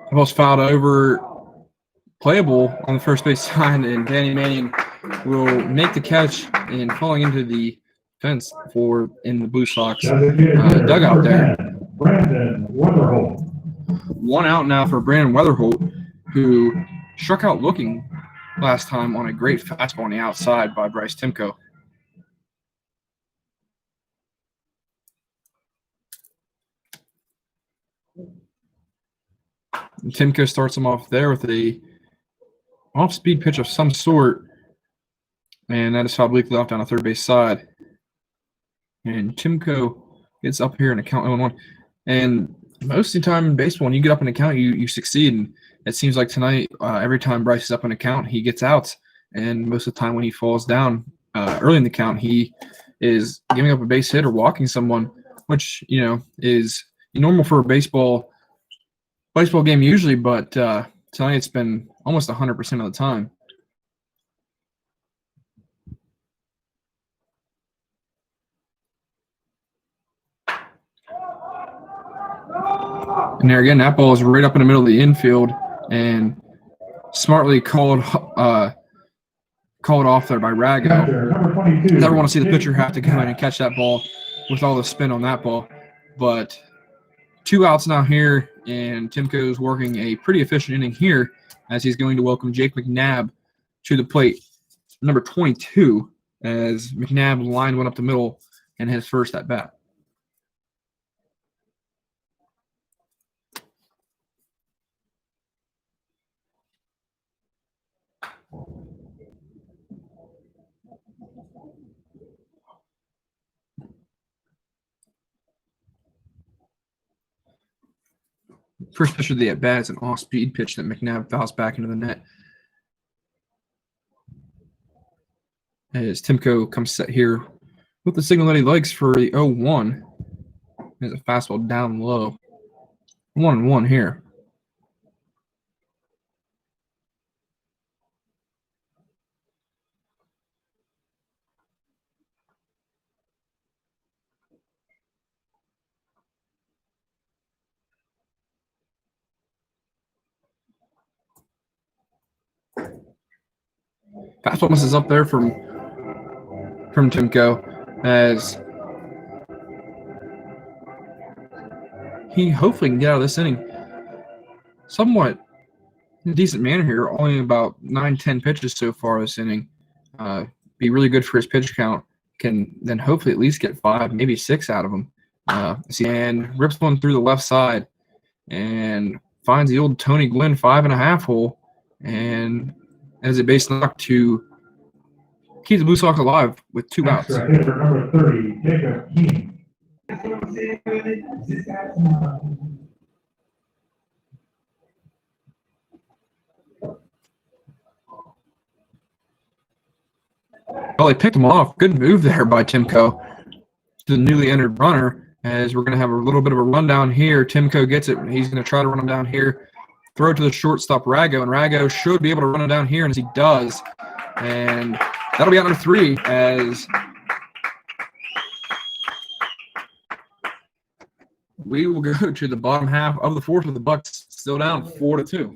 The ball's fouled over, playable on the first base side, and Danny Manning will make the catch and falling into the fence in the Blue Sox dugout there. Brandon Weatherholt. 1 out now for Brandon Weatherholt, who struck out looking last time on a great fastball on the outside by Bryce Timko. And Timko starts him off there with a off-speed pitch of some sort, and that is fouled obliquely off down the third base side. And Timko gets up here in a count 0-1. And most of the time in baseball, when you get up in a count, you succeed. And it seems like tonight, every time Bryce is up in a count, he gets outs. And most of the time when he falls down early in the count, he is giving up a base hit or walking someone, which, is normal for a baseball game usually, but tonight it's been almost 100% of the time. And there again, that ball is right up in the middle of the infield and smartly called called off there by Rago. Catcher, number 22. Never want to see the pitcher have to go in and catch that ball with all the spin on that ball. But 2 outs now here, and Timko's working a pretty efficient inning here as he's going to welcome Jake McNabb to the plate. Number 22, as McNabb lined one up the middle in his first at bat. First pitch of the at bat is an off-speed pitch that McNabb fouls back into the net. As Timko comes set here with the signal that he likes for the 0-1. There's a fastball down low. 1-1 here. Fastball misses up there from Timko as he hopefully can get out of this inning somewhat in a decent manner here. Only about 9-10 pitches so far this inning. Be really good for his pitch count. Can then hopefully at least get 5, maybe 6 out of him. And rips one through the left side and finds the old Tony Gwynn 5.5 hole, and as a base knock to keep the Bluesox alive with 2 outs. Extra hitter, number 30, Jacob King. Well, they picked him off. Good move there by Timko to the newly entered runner, as we're going to have a little bit of a rundown here. Timko gets it. He's going to try to run him down here. Throw to the shortstop, Rago, and Rago should be able to run him down here, and as he does. And that'll be out number 3 as we will go to the bottom half of the 4th with the Bucks still down 4-2.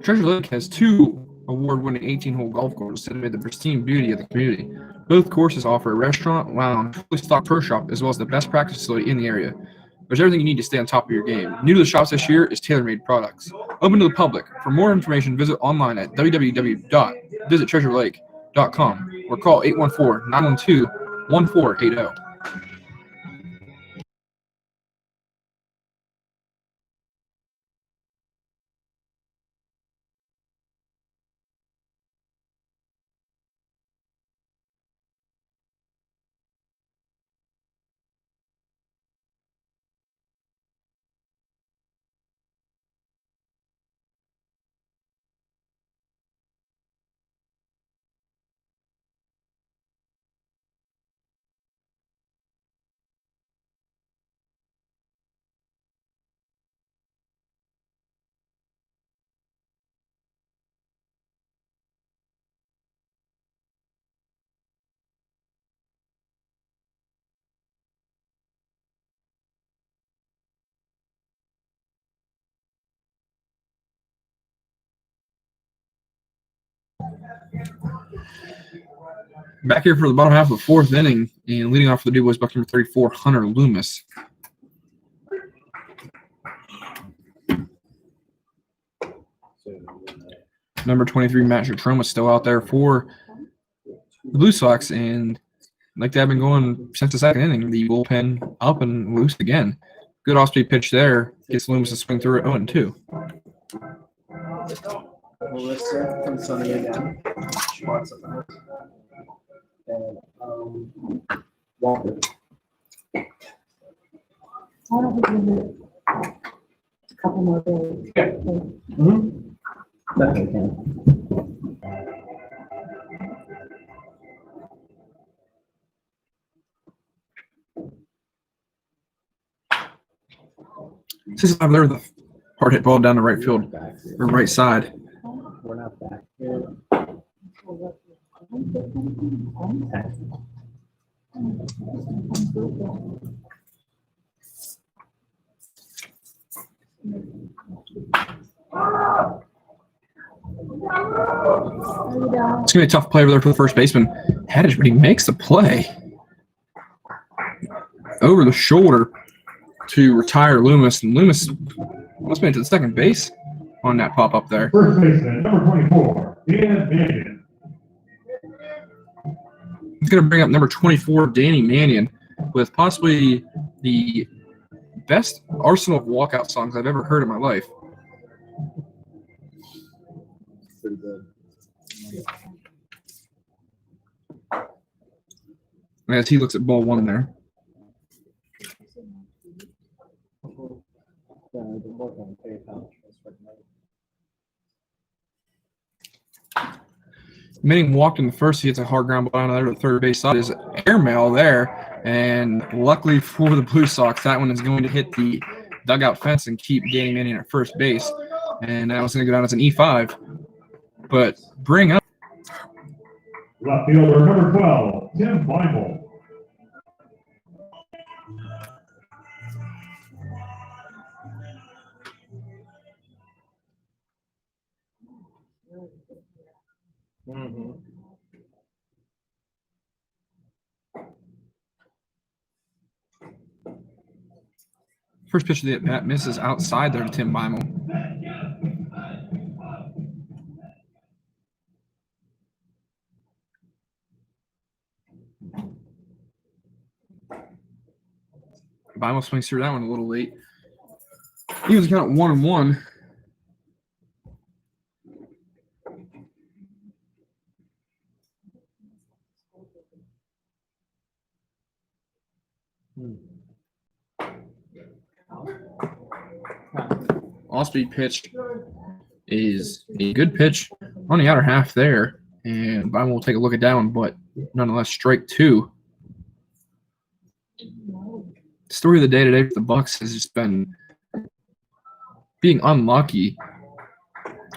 Treasure Lake has 2 award-winning 18-hole golf courses that made the pristine beauty of the community. Both courses offer a restaurant, lounge, fully stocked pro shop, as well as the best practice facility in the area. There's everything you need to stay on top of your game. New to the shops this year is TaylorMade Products. Open to the public. For more information, visit online at www.visittreasurelake.com or call 814-912-1480. Back here for the bottom half of the 4th inning, and leading off for the DuBois, buck number 34, Hunter Loomis. Number 23, Matt Shatroma, still out there for the Blue Sox, and like they've been going since the 2nd inning, the bullpen up and loose again. Good off-speed pitch there. Gets Loomis to swing through it 0-2. Melissa from Sunny again. She wants something. And Walter. Why don't we give it a couple more days? Yeah. Mm-hmm. Definitely can. This is over there, the hard hit ball down the right field or right side. We're not back here. It's gonna be a tough play over there for the first baseman. Haddish, but he makes the play over the shoulder to retire Loomis, and Loomis must be to the second base on that pop up there. First baseman, number 24, Dan Mannion. He's gonna bring up number 24, Danny Mannion, with possibly the best arsenal of walkout songs I've ever heard in my life. Pretty good. As he looks at ball one there. Manning walked in the first. He hits a hard ground ball down there to the third base side. Is airmail there, and luckily for the Bluesox, that one is going to hit the dugout fence and keep Danny Manning at first base. And that was going to go down as an E5. But bring up Left fielder, number 12, Tim Bible. first pitch of the at-bat misses outside there to Tim Beimel. Beimel swings through that one a little late. He was count 1-1. Off-speed pitch is a good pitch on the outer half there, and Beimel will take a look at that one, but nonetheless, strike two. The story of the day today for the Bucks has just been being unlucky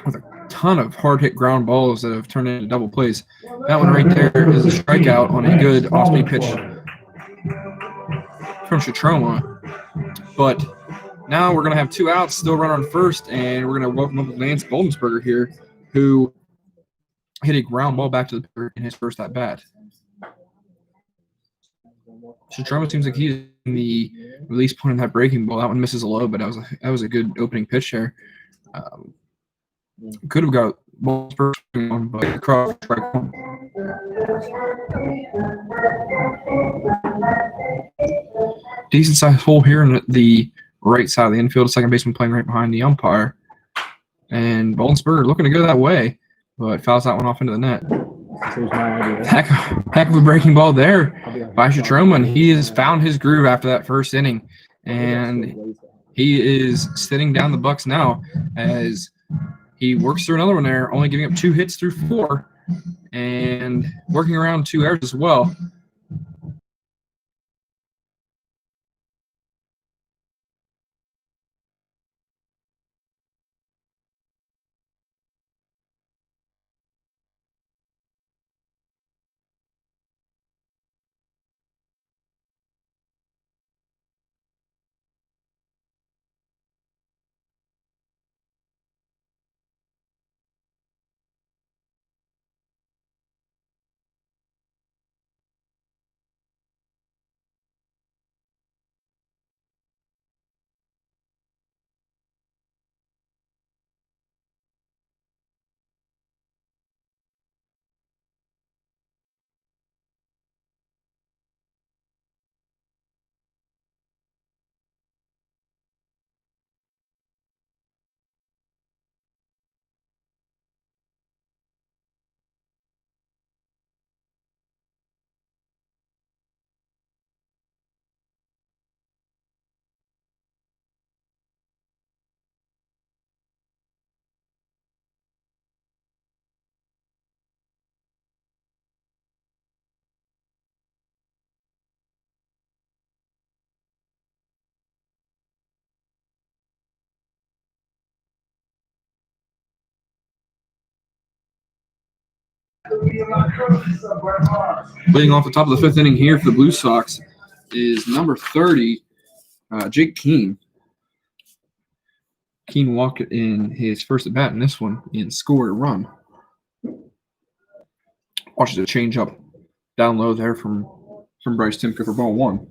with a ton of hard-hit ground balls that have turned into double plays. That one right there is a strikeout on a good off-speed pitch from Shatroma. But now we're going to have two outs, still run on first, and we're going to welcome up Lance Boldensberger here, who hit a ground ball back to the pitcher in his first at-bat. Shatroma seems like he's in the release point of that breaking ball. That one misses a low, but that was a good opening pitch there. Could have got Boldensberger on, but across strike one. Decent sized hole here in the right side of the infield. Second baseman playing right behind the umpire. And Boldensberger looking to go that way, but fouls that one off into the net. Heck of a breaking ball there by Shatroma, and he has found his groove after that first inning. And he is sitting down the Bucks now as he works through another one there, only giving up 2 hits through 4 and working around 2 errors as well. Leading off the top of the 5th inning here for the Bluesox is number 30, Jake Keene. Keene walked in his first at bat in this one and scored a run. Watches a change up down low there from Bryce Timko for ball one.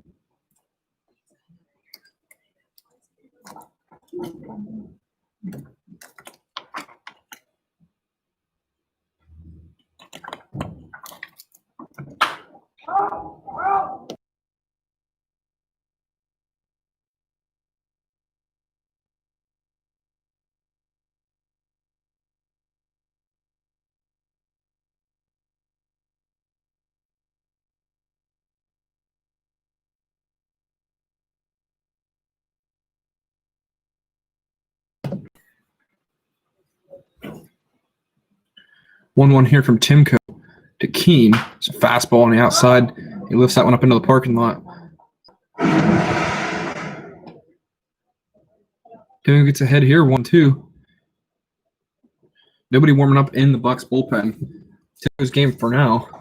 One here from Timko to Keene. It's a fastball on the outside. He lifts that one up into the parking lot. Timko gets ahead here, 1-2. Nobody warming up in the Bucks bullpen. Timko's game for now.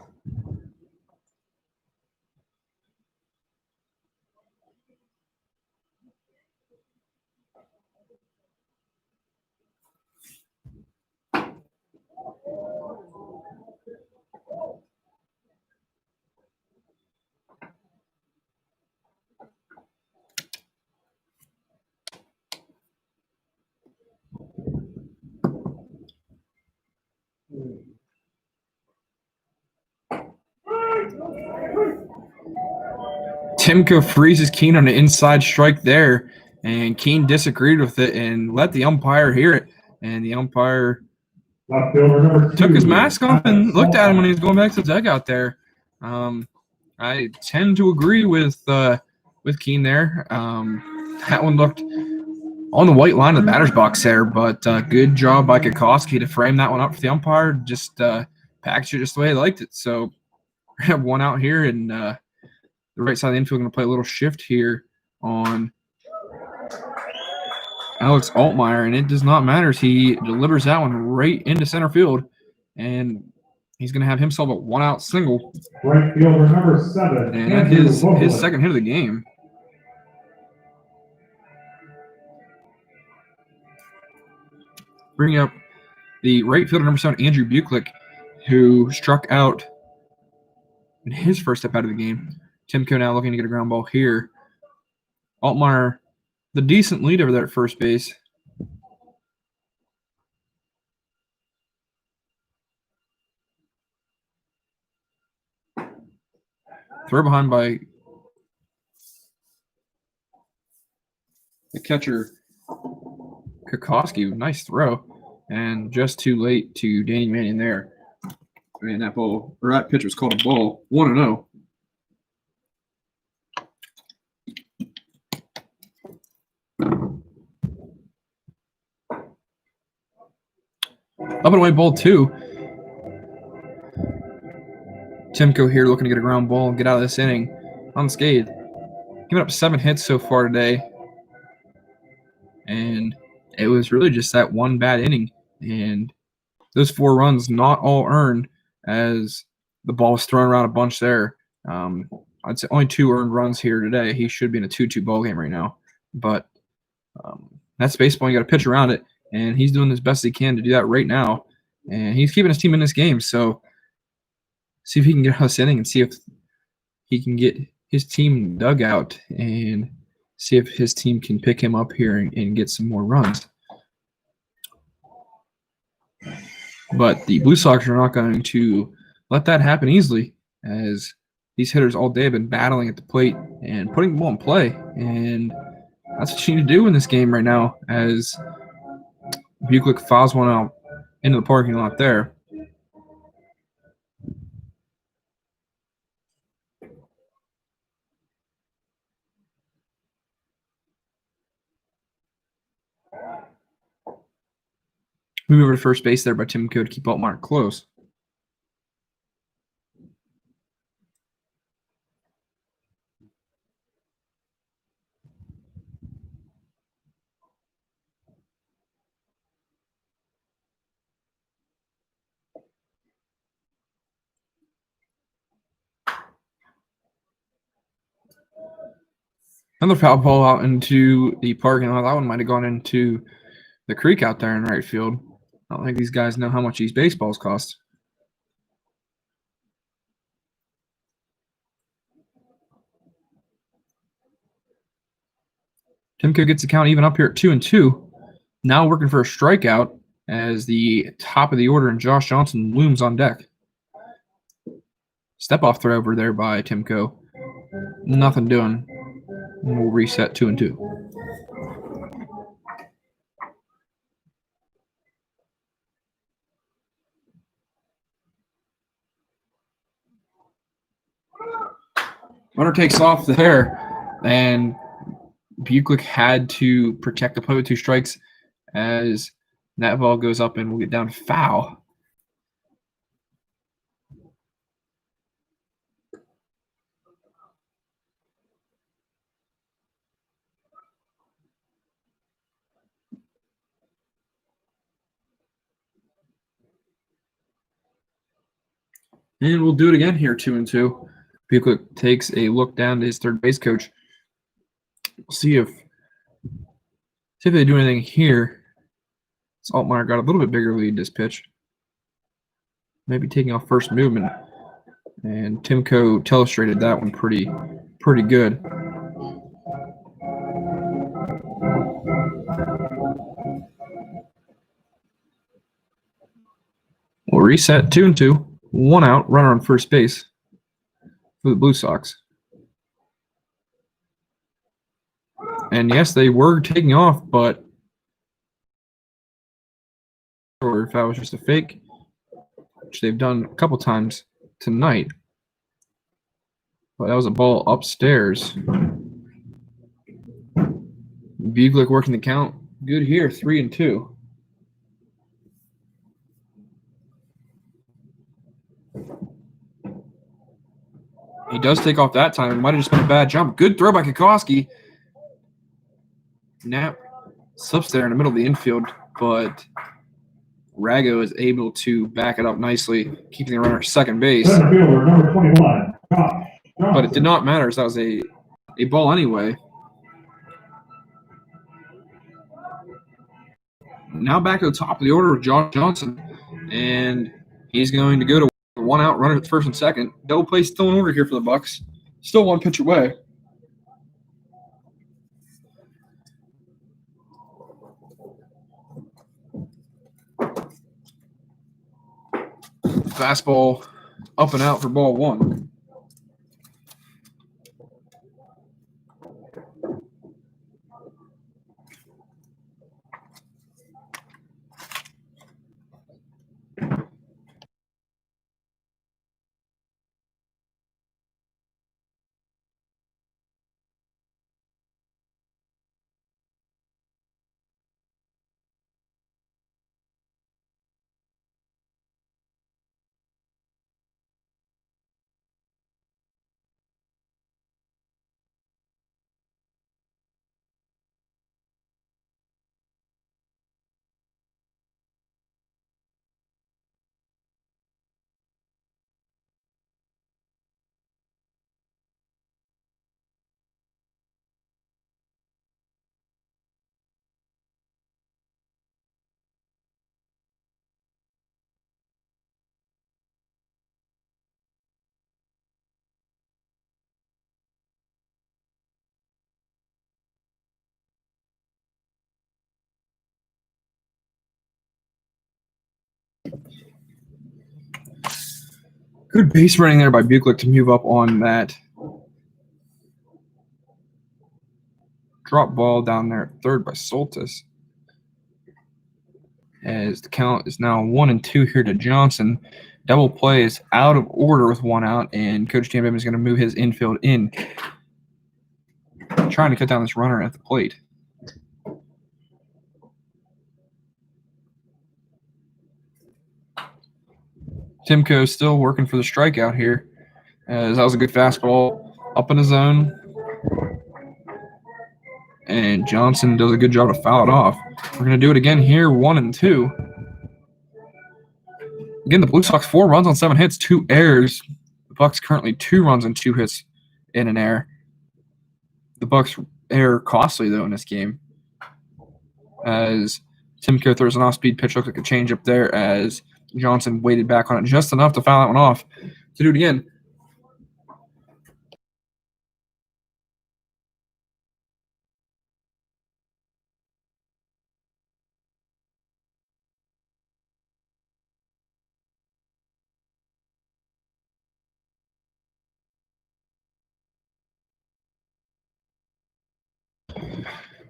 Timko freezes Keene on an inside strike there, and Keene disagreed with it and let the umpire hear it. And the umpire Left fielder number 2. took his mask off and looked at him when he was going back to the dugout there. I tend to agree with Keene there. That one looked on the white line of the batter's box there, but good job by Kokoski to frame that one up for the umpire. Just packaged it just the way he liked it. So we have one out here, and the right side of the infield going to play a little shift here on Alex Altmaier, and it does not matter. He delivers that one right into center field, and he's going to have himself a one-out single. Right fielder number 7. And that is his second hit of the game. Bringing up the right fielder number 7, Andrew Buklick, who struck out in his first step out of the game. Timko now looking to get a ground ball here. Altmaier, the decent lead over there at first base. Throw behind by the catcher, Kokoski. Nice throw. And just too late to Danny Manning there. And that pitch was called a ball. 1-0. Up and away, ball 2. Timko here looking to get a ground ball and get out of this inning unscathed. Giving up 7 hits so far today. And it was really just that one bad inning. And those 4 runs not all earned, as the ball was thrown around a bunch there. I'd say only 2 earned runs here today. He should be in a 2-2 ball game right now. But that's baseball. You got to pitch around it. And he's doing as best he can to do that right now. And he's keeping his team in this game. So see if he can get out of this inning and see if he can get his team dugout and see if his team can pick him up here and get some more runs. But the Bluesox are not going to let that happen easily, as these hitters all day have been battling at the plate and putting the ball in play. And that's what you need to do in this game right now, as Buklick fouls one out into the parking lot there. Move over to first base there by Timko to keep Altmaier close. Another foul ball out into the parking lot. That one might have gone into the creek out there in right field. I don't think these guys know how much these baseballs cost. Timko gets the count even up here at 2-2. Now working for a strikeout as the top of the order and Josh Johnson looms on deck. Step off throw over there by Timko. Nothing doing. And we'll reset 2-2. Runner takes off there, and Buchlich had to protect the play with 2 strikes as that ball goes up and will get down foul. And we'll do it again here, 2-2. Buchlich takes a look down to his third base coach. See if they do anything here. Altmaier got a little bit bigger lead this pitch. Maybe taking off first movement. And Timko telestrated that one pretty good. We'll reset 2-2. 1 out, runner on first base for the Bluesox. And yes, they were taking off, but or if that was just a fake, which they've done a couple times tonight. But that was a ball upstairs. Buchlich working the count. Good here, 3-2. He does take off that time. It might have just been a bad jump. Good throw by Kikoski. Knapp slips there in the middle of the infield, but Rago is able to back it up nicely, keeping the runner at second base. Center fielder, number 21, Josh But it did not matter, as that was a ball anyway. Now back to the top of the order with Josh Johnson, and he's going to go to 1 out, runner at first and second. Double play still in order here for the Bucks. Still 1 pitch away. Fastball up and out for ball 1. Good base running there by Buchlich to move up on that drop ball down there at third by Soltis. As the count is now 1-2 here to Johnson. Double play is out of order with 1 out, and Coach Dan Bittman is going to move his infield in, trying to cut down this runner at the plate. Timko still working for the strikeout here, as that was a good fastball up in the zone. And Johnson does a good job to foul it off. We're going to do it again here, 1-2. Again, the Bluesox 4 runs on 7 hits, 2 errors. The Bucks currently 2 runs and 2 hits in an error. The Bucks error costly, though, in this game, as Timko throws an off-speed pitch, looked like a changeup there as Johnson waited back on it just enough to foul that one off to do it again.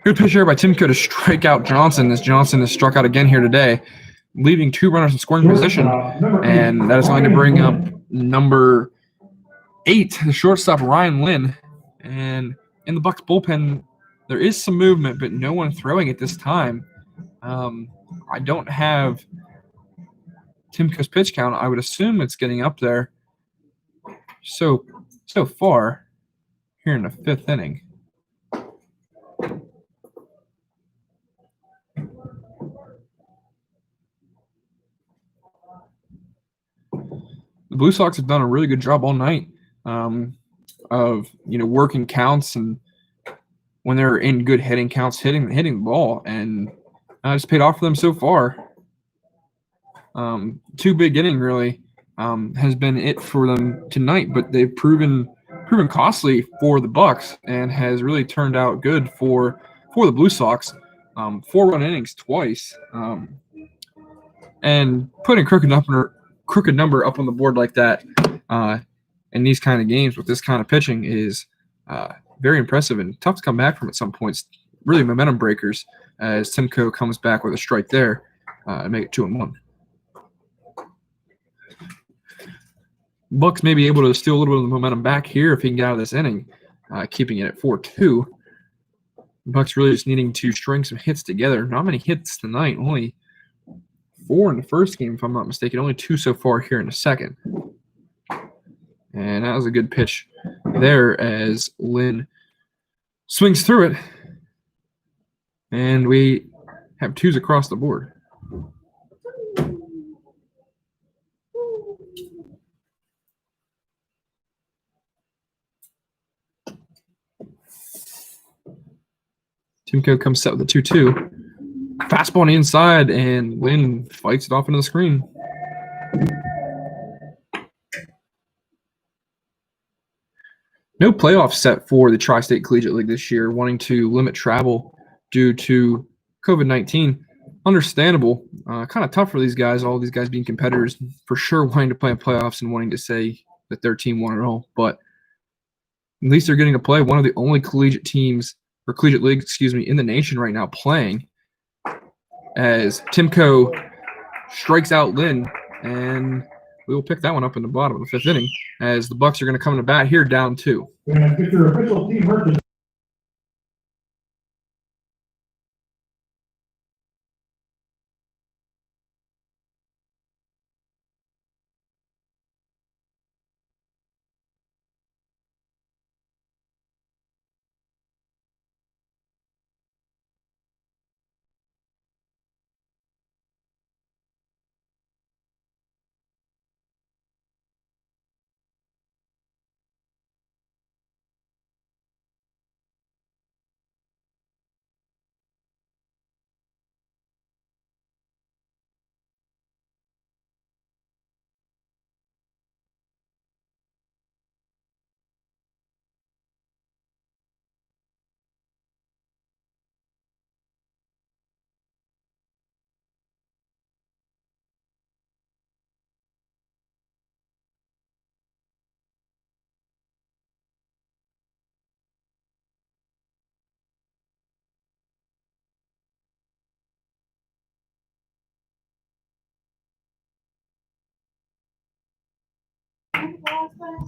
Good pitch here by Timko to strike out Johnson as Johnson is struck out again here today, leaving 2 runners in scoring position. And that is going to bring up number 8, the shortstop, Ryan Lynn. And in the Bucs bullpen, there is some movement, but no one throwing at this time. I don't have Timko's pitch count. I would assume it's getting up there so far here in the 5th inning. The Bluesox have done a really good job all night of working counts, and when they're in good hitting counts, hitting the ball, and it's paid off for them so far. 2 big inning really has been it for them tonight, but they've proven costly for the Bucs and has really turned out good for the Bluesox. 4-run innings twice, and putting crooked number up on the board like that in these kind of games with this kind of pitching is very impressive and tough to come back from at some points. Really momentum breakers as Timko comes back with a strike there and make it 2-1. Bucs may be able to steal a little bit of the momentum back here if he can get out of this inning, keeping it at 4-2. Bucs really just needing to string some hits together. Not many hits tonight, only 4 in the first game, if I'm not mistaken. Only 2 so far here in the second. And that was a good pitch there as Lynn swings through it. And we have 2s across the board. Timko comes set with a 2-2. Fastball on the inside, and Lynn fights it off into the screen. No playoff set for the Tri-State Collegiate League this year, wanting to limit travel due to COVID-19. Understandable. Kind of tough for these guys, all these guys being competitors, for sure wanting to play in playoffs and wanting to say that their team won it all. But at least they're getting to play one of the only collegiate teams, or collegiate leagues, in the nation right now playing, as Timko strikes out Lynn, and we will pick that one up in the bottom of the 5th inning as the Bucs are going to come to bat here down 2. And get your official team merchandise.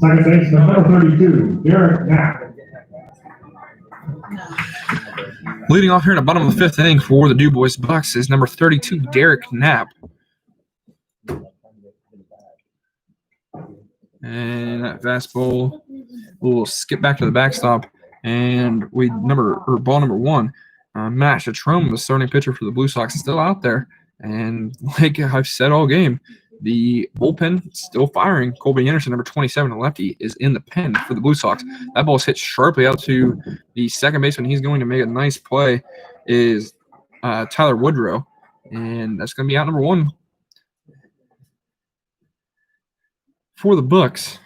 Second baseman, number 32, Derek Knapp. Leading off here in the bottom of the 5th inning for the DuBois Bucs is number 32, Derek Knapp. And that fastball will skip back to the backstop. And ball number 1, Matt Chatrom, the starting pitcher for the Bluesox, is still out there. And like I've said all game, the bullpen still firing. Colby Anderson, number 27, the lefty, is in the pen for the Bluesox. That ball's hit sharply out to the second baseman. He's going to make a nice play is Tyler Woodrow. And that's going to be out number 1 for the Bucks.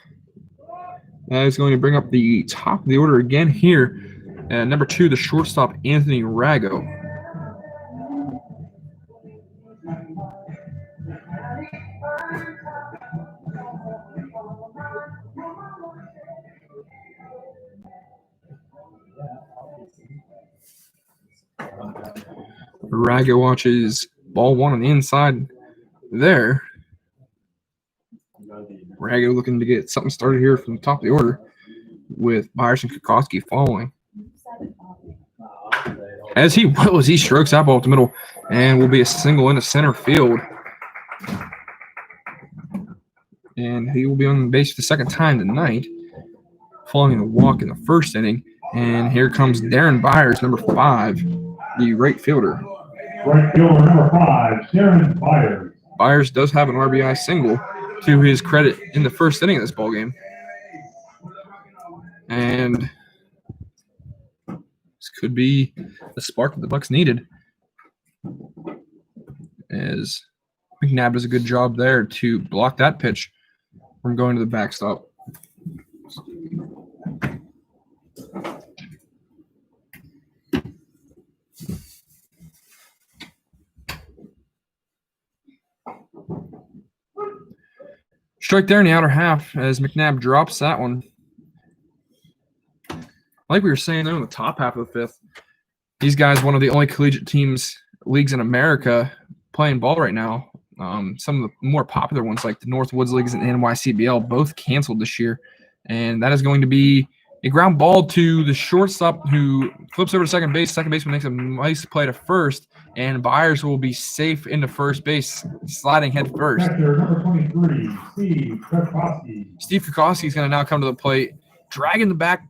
That is going to bring up the top of the order again here. Number 2, the shortstop, Anthony Rago. Rago watches ball 1 on the inside there. Rago looking to get something started here from the top of the order with Byers and Kukoski following. As he strokes that ball up the middle and will be a single into center field. And he will be on base for the second time tonight, following a walk in the first inning. And here comes Darren Byers, number 5, the right fielder. Right fielder number 5, Darren Byers. Byers does have an RBI single to his credit in the first inning of this ballgame. And this could be the spark that the Bucks needed, as McNabb does a good job there to block that pitch from going to the backstop. Strike there in the outer half as McNabb drops that one. Like we were saying, though, in the top half of the 5th, these guys, one of the only collegiate leagues in America playing ball right now. Some of the more popular ones, like the Northwoods Leagues and NYCBL, both canceled this year. And that is going to be a ground ball to the shortstop, who flips over to second base. Second baseman makes a nice play to first, and Byers will be safe into first base, sliding head first. Catcher number 23, Steve Kukoski. Steve Kukoski is going to now come to the plate, dragging the back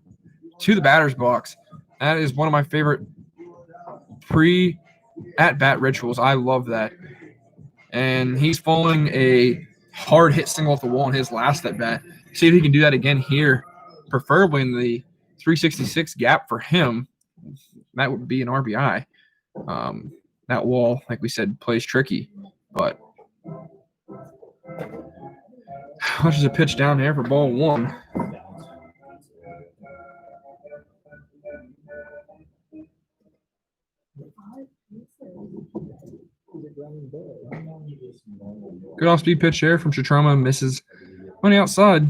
to the batter's box. That is one of my favorite pre-at-bat rituals. I love that. And he's following a hard hit single off the wall in his last at-bat. See if he can do that again here, preferably in the 366 gap for him. That would be an RBI. That wall, like we said, plays tricky. But how much is a pitch down there for ball 1? Good off-speed pitch there from Chitroma. Misses on the outside.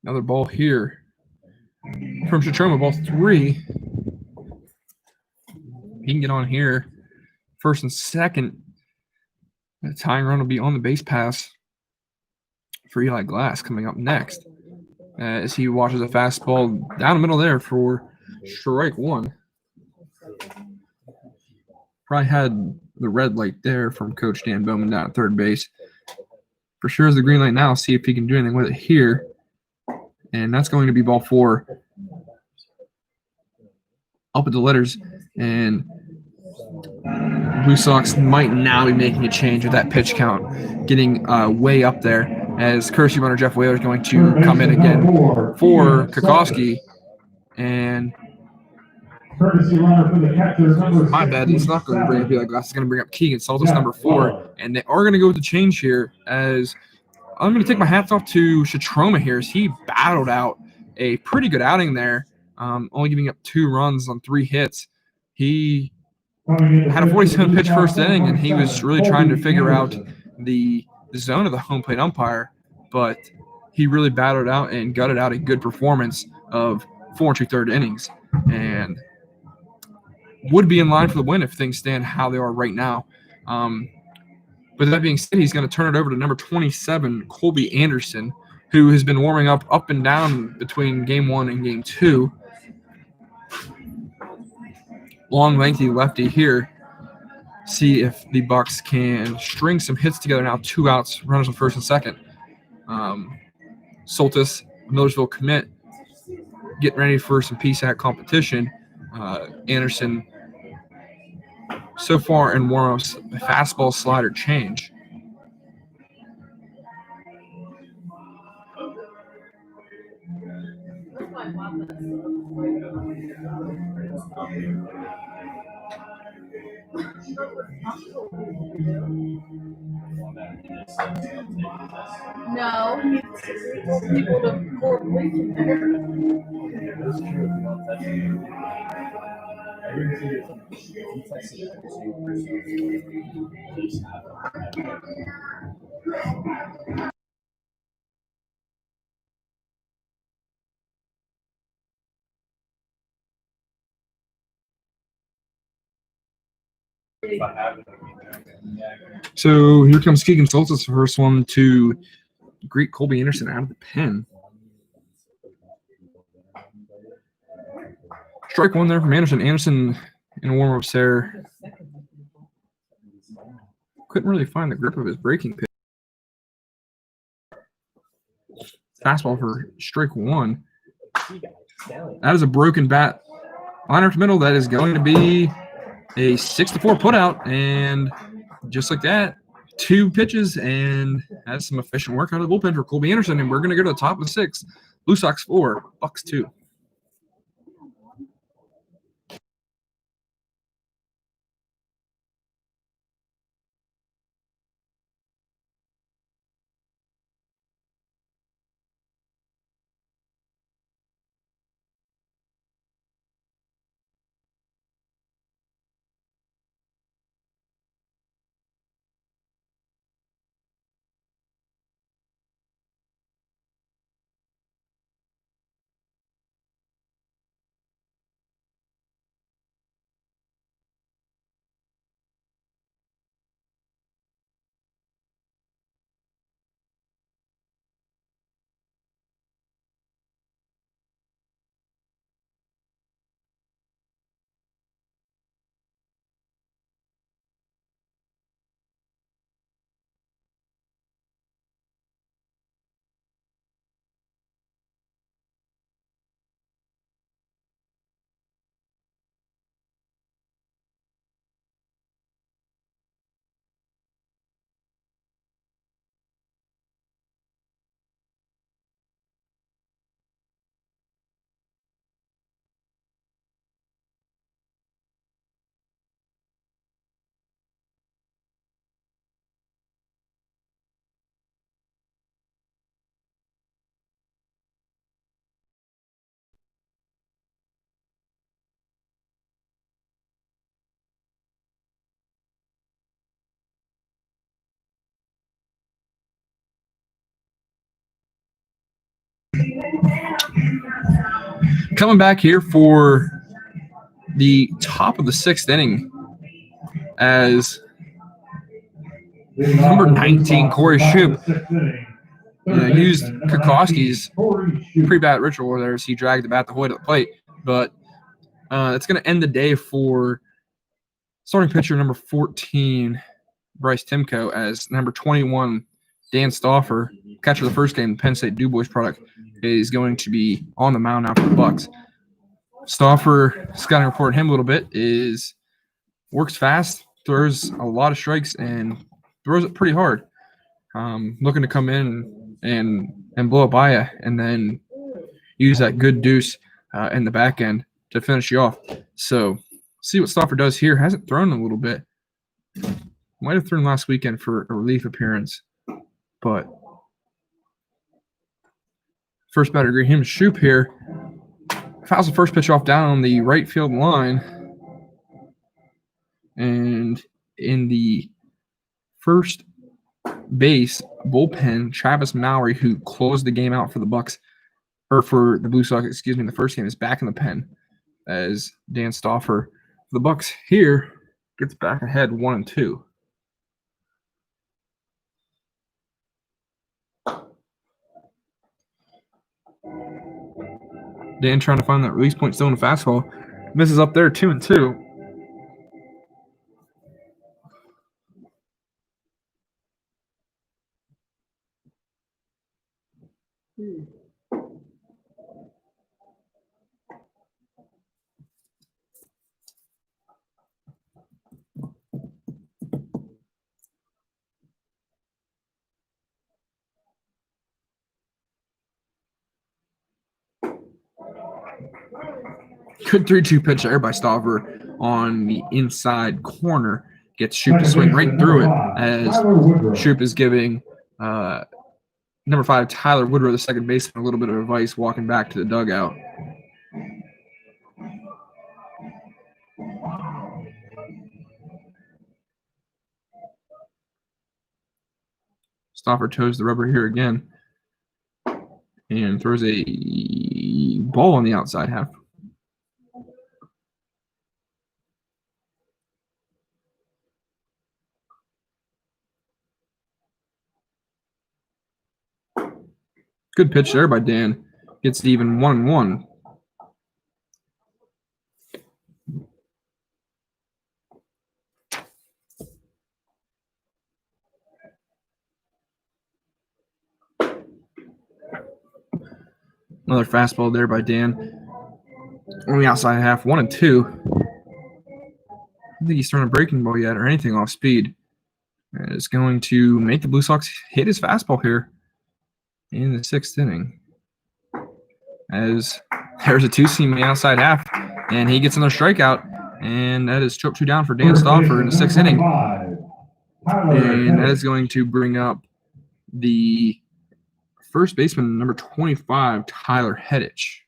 Another ball here from Chitroma, ball 3. He can get on here. First and second. The tying run will be on the base pass for Eli Glass coming up next, as he watches a fastball down the middle there for strike 1. Probably had the red light there from Coach Dan Bowman down at third base. For sure is the green light now. See if he can do anything with it here. And that's going to be ball 4. Up at the letters. And Bluesox might now be making a change with that pitch count, getting way up there, as courtesy runner Jeff Whaler is going to come in again for Kukoski. And Courtesy runner for the catcher number my bad, it's not going to bring up Eli Glass. It's going to bring up Keegan Saltis, number 4. And they are going to go with the change here, as I'm going to take my hats off to Chitroma here, as he battled out a pretty good outing there, only giving up 2 runs on 3 hits. He had a 47-pitch first inning, and he was really trying to figure out the zone of the home plate umpire, but he really battled out and gutted out a good performance of 4 2/3 innings, and would be in line for the win if things stand how they are right now. But that being said, he's going to turn it over to number 27, Colby Anderson, who has been warming up and down between game 1 and game 2. Long, lengthy lefty here. See if the Bucks can string some hits together now. 2 outs, runners on first and second. Soltis, Millersville commit, getting ready for some PSAC competition. Anderson, so far in warm-ups, fastball slider change. No, he told people to go away from there. Yeah, that's true. We don't touch it. I didn't see it. He texted it to you personally. So here comes Keegan Soltis, the first one to greet Colby Anderson out of the pen. Strike one there from Anderson. Anderson in a warm-up there couldn't really find the grip of his breaking pitch. Fastball for strike one. That is a broken bat. Liner to middle. That is going to be a 6-4 putout, and just like that, 2 pitches, and that's some efficient work out of the bullpen for Colby Anderson. And we're going to go to the top of the 6th. Bluesox 4, Bucks 2. Coming back here for the top of the 6th inning as number 19, Corey Shoup, used Kokoski's pre-bat ritual there as he dragged the bat the whole way to the plate. But it's going to end the day for starting pitcher number 14, Bryce Timko, as number 21, Dan Stauffer, catcher of the first game, Penn State DuBois product, is going to be on the mound now for the Bucks. Stauffer, scouting report him a little bit, works fast, throws a lot of strikes, and throws it pretty hard. Looking to come in and blow it by you, and then use that good deuce in the back end to finish you off. So see what Stauffer does here. Hasn't thrown a little bit. Might have thrown last weekend for a relief appearance, but first batter agree him Shoup here. Fouls the first pitch off down on the right field line. And in the first base bullpen, Travis Mowry, who closed the game out for the Bucks, or for the Bluesox, excuse me, in the first game, is back in the pen as Dan Stauffer. The Bucks here gets back ahead 1-2. Dan trying to find that release point still in the fastball. Misses up there 2-2. Good 3-2 pitch there by Stauffer on the inside corner. Gets Shoup to swing right through it as Shoup is giving number 5, Tyler Woodrow, the second baseman, a little bit of advice walking back to the dugout. Stauffer toes the rubber here again and throws a ball on the outside half. Good pitch there by Dan. Gets it even 1-1. Another fastball there by Dan. On the outside half, 1-2. I don't think he's thrown a breaking ball yet or anything off speed. It's going to make the Blue Sox hit his fastball here in the 6th inning. As there's a 2-seam in the outside half, and he gets another strikeout, and that is 2 down for Dan Stauffer in the 6th inning. And that is going to bring up the first baseman, number 25, Tyler Heddich.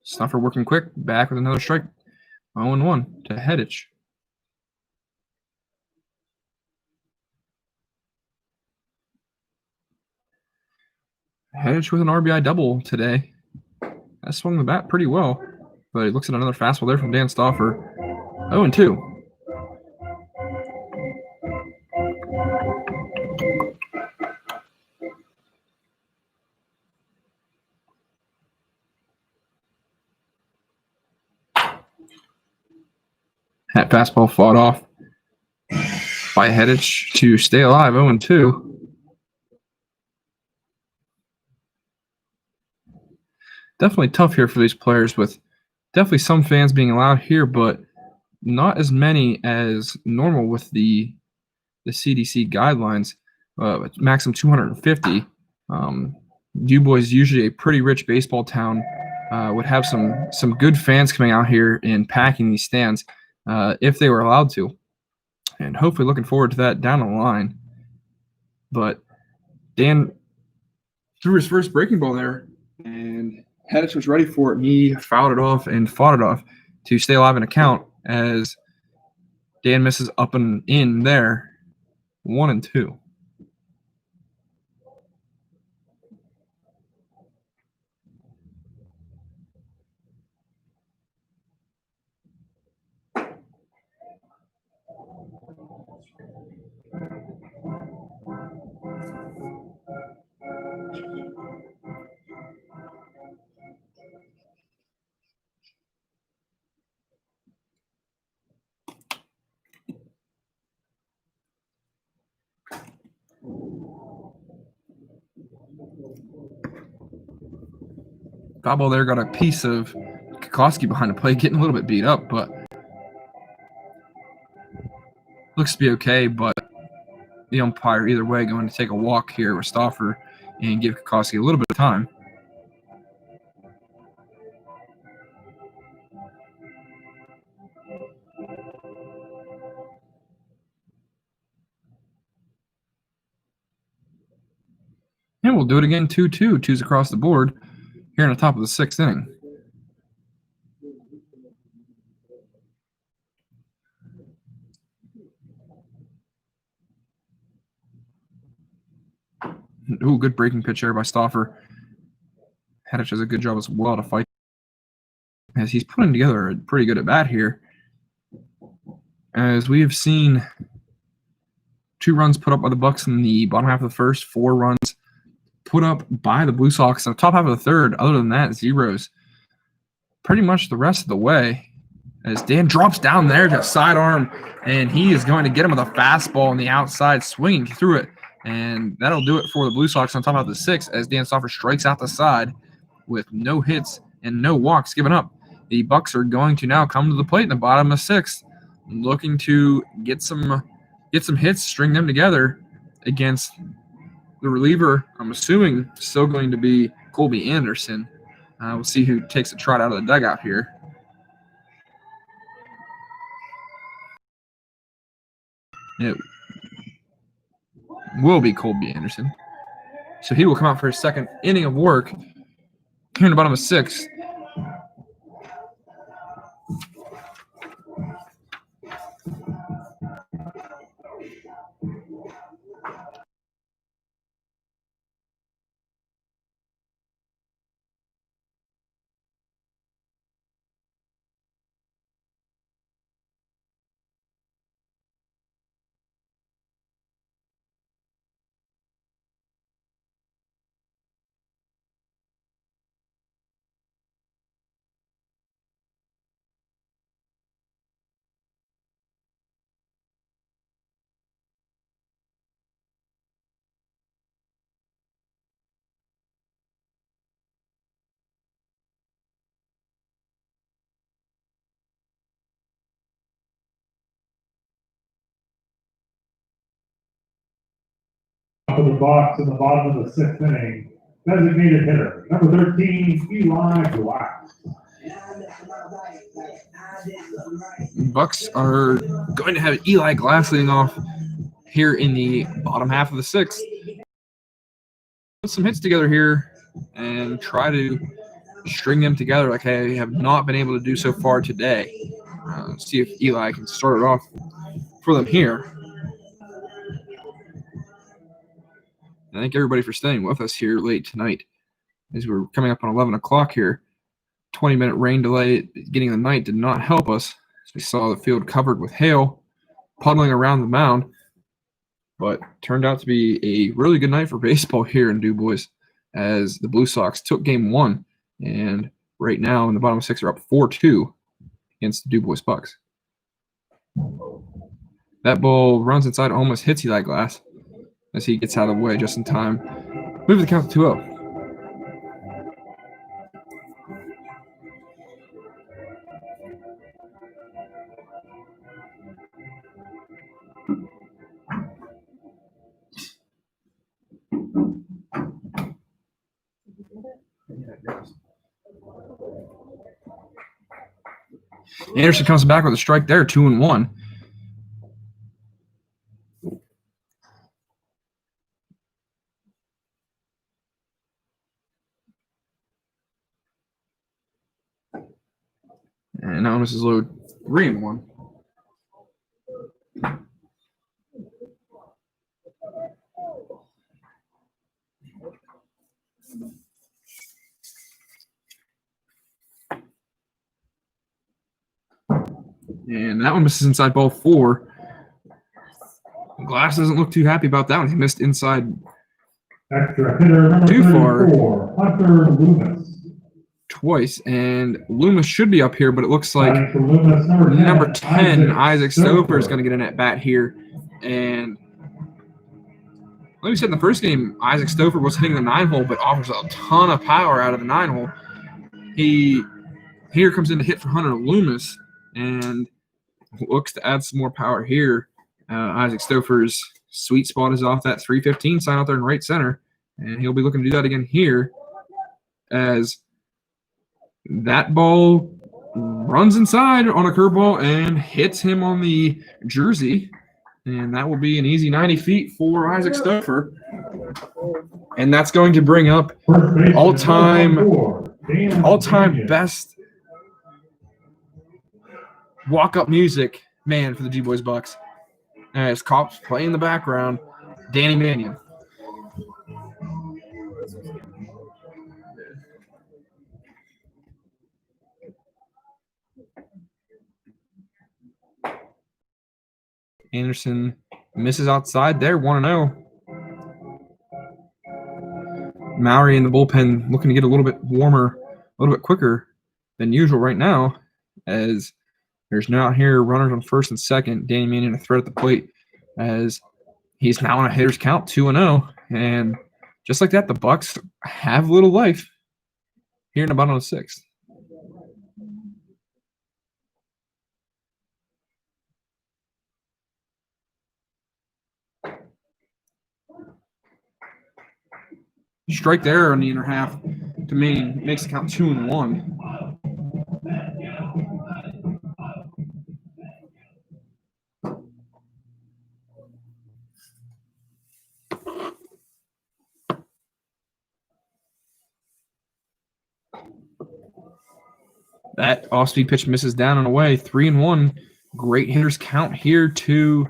Stauffer working quick, back with another strike. 0-1 to Heddich. Heddich with an RBI double today. That swung the bat pretty well, but he looks at another fastball there from Dan Stauffer. 0-2. That fastball fought off by Heddich to stay alive. 0-2. Definitely tough here for these players, with definitely some fans being allowed here, but not as many as normal with the CDC guidelines. Maximum 250. DuBois is usually a pretty rich baseball town. Would have some good fans coming out here and packing these stands if they were allowed to, and hopefully looking forward to that down the line. But Dan threw his first breaking ball there, and Heddich was ready for it, and he fouled it off and fought it off to stay alive in a count as Dan misses up and in there. 1-2. Foul ball there, got a piece of Kokoski behind the plate, getting a little bit beat up, but looks to be okay. But the umpire, either way, going to take a walk here with Stauffer and give Kokoski a little bit of time. And we'll do it again, 2-2. 2's across the board here in the top of the 6th inning. Ooh, good breaking pitch there by Stauffer. Heddich does a good job as well to fight, as he's putting together a pretty good at-bat here. As we have seen 2 runs put up by the Bucks in the bottom half of the first, 4 runs put up by the Blue Sox in the top half of the third. Other than that, zeros pretty much the rest of the way. As Dan drops down there to sidearm, and he is going to get him with a fastball on the outside, swinging through it. And that'll do it for the Blue Sox on top of the 6th, as Dan Stauffer strikes out the side with no hits and no walks given up. The Bucks are going to now come to the plate in the bottom of 6th, looking to get some hits, string them together against the reliever. I'm assuming still going to be Colby Anderson. We'll see who takes a trot out of the dugout here. It will be Colby Anderson. So he will come out for his second inning of work here in the bottom of 6th. To the box in the bottom of the 6th inning, designated hitter, number 13, Eli Black. Bucks are going to have Eli Glass leading off here in the bottom half of the 6th. Put some hits together here and try to string them together like I have not been able to do so far today. See if Eli can start it off for them here. I thank everybody for staying with us here late tonight as we're coming up on 11 o'clock here. 20-minute rain delay at the beginning of the night did not help us. As we saw the field covered with hail, puddling around the mound. But turned out to be a really good night for baseball here in DuBois as the Bluesox took game 1. And right now in the bottom of 6 are up 4-2 against the DuBois Bucks. That ball runs inside, almost hits Eli Glass as he gets out of the way just in time. Move the count to 2-0. Anderson comes back with a strike there, 2-1. And now Mrs. Lowe 3-1. And that one misses inside ball 4. Glass doesn't look too happy about that one. He missed inside Extra hitter, number Too far. 34, Hunter Loomis. twice. And Loomis should be up here, but it looks like Batting for Loomis, number 10, Isaac Stoper, is going to get an at-bat here. And like we said in the first game, Isaac Stoper was hitting the 9-hole, but offers a ton of power out of the 9-hole. He here comes in to hit for Hunter Loomis and looks to add some more power here. Isaac Stoper's sweet spot is off that 315 sign out there in right center, and he'll be looking to do that again here as that ball runs inside on a curveball and hits him on the jersey, and that will be an easy 90 feet for Isaac Stoper. And that's going to bring up all-time best walk-up music man for the DuBois Bucks. As cops play in the background, Danny Mannion. Anderson misses outside there, 1-0. Mowry in the bullpen looking to get a little bit warmer, a little bit quicker than usual right now, as there's now here runners on first and second. Danny Mannion a threat at the plate as he's now on a hitter's count, 2-0. And just like that, the Bucks have little life here in the bottom of the 6th. Strike there on the inner half to Maine makes the count 2-1. That off-speed pitch misses down and away. 3-1. Great hitters count here to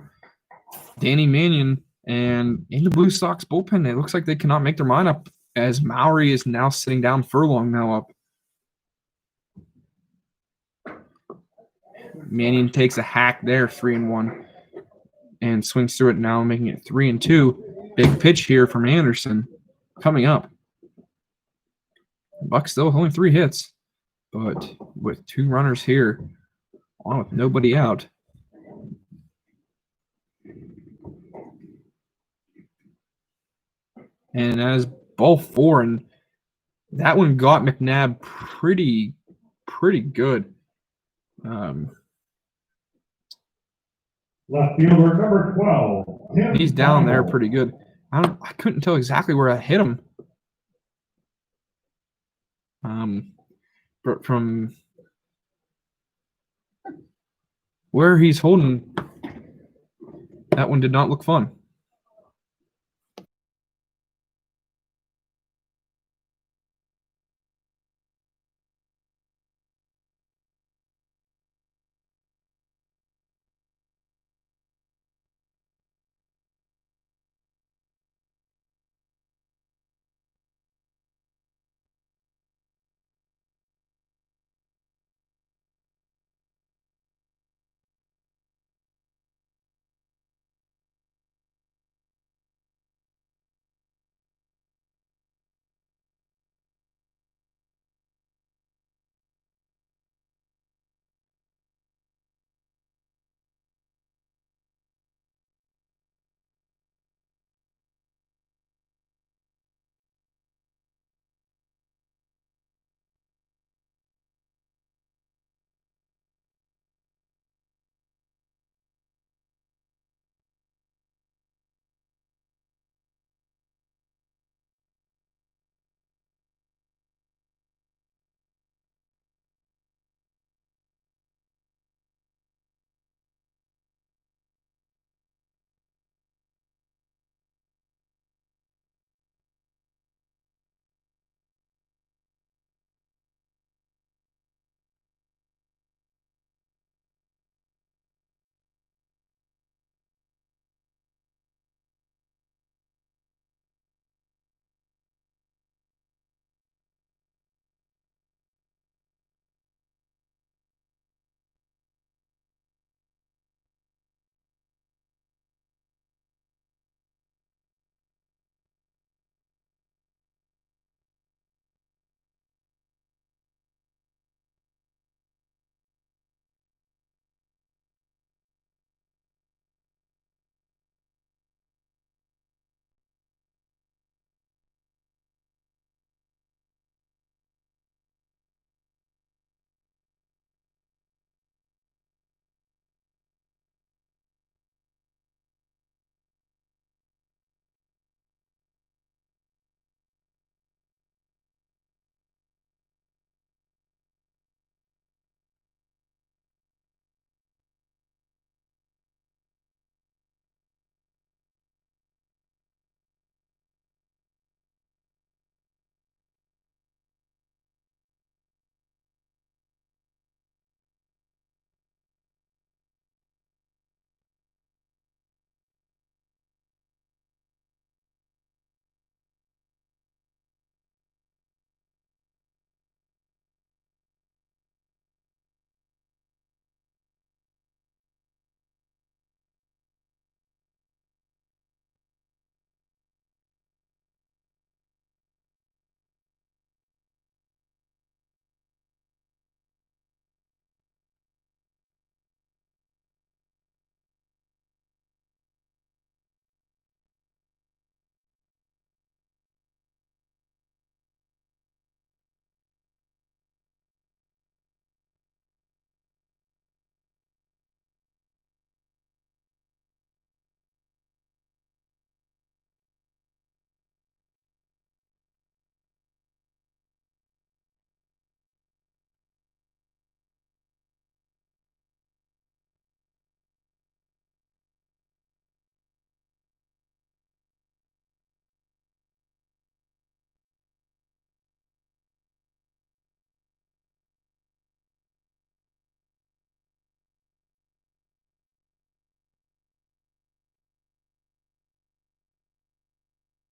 Danny Mannion. And in the Bluesox bullpen, it looks like they cannot make their mind up as Maury is now sitting down. Furlong now up. Mannion takes a hack there, 3-1, and swings through it now, making it 3-2. Big pitch here from Anderson coming up. Buck still with only 3 hits, but with 2 runners here, on with nobody out. And as ball 4, and that one got McNabb pretty good. Left fielder number 12. Tim He's down there Donald. pretty good. I couldn't tell exactly where I hit him. But from where he's holding, that one did not look fun.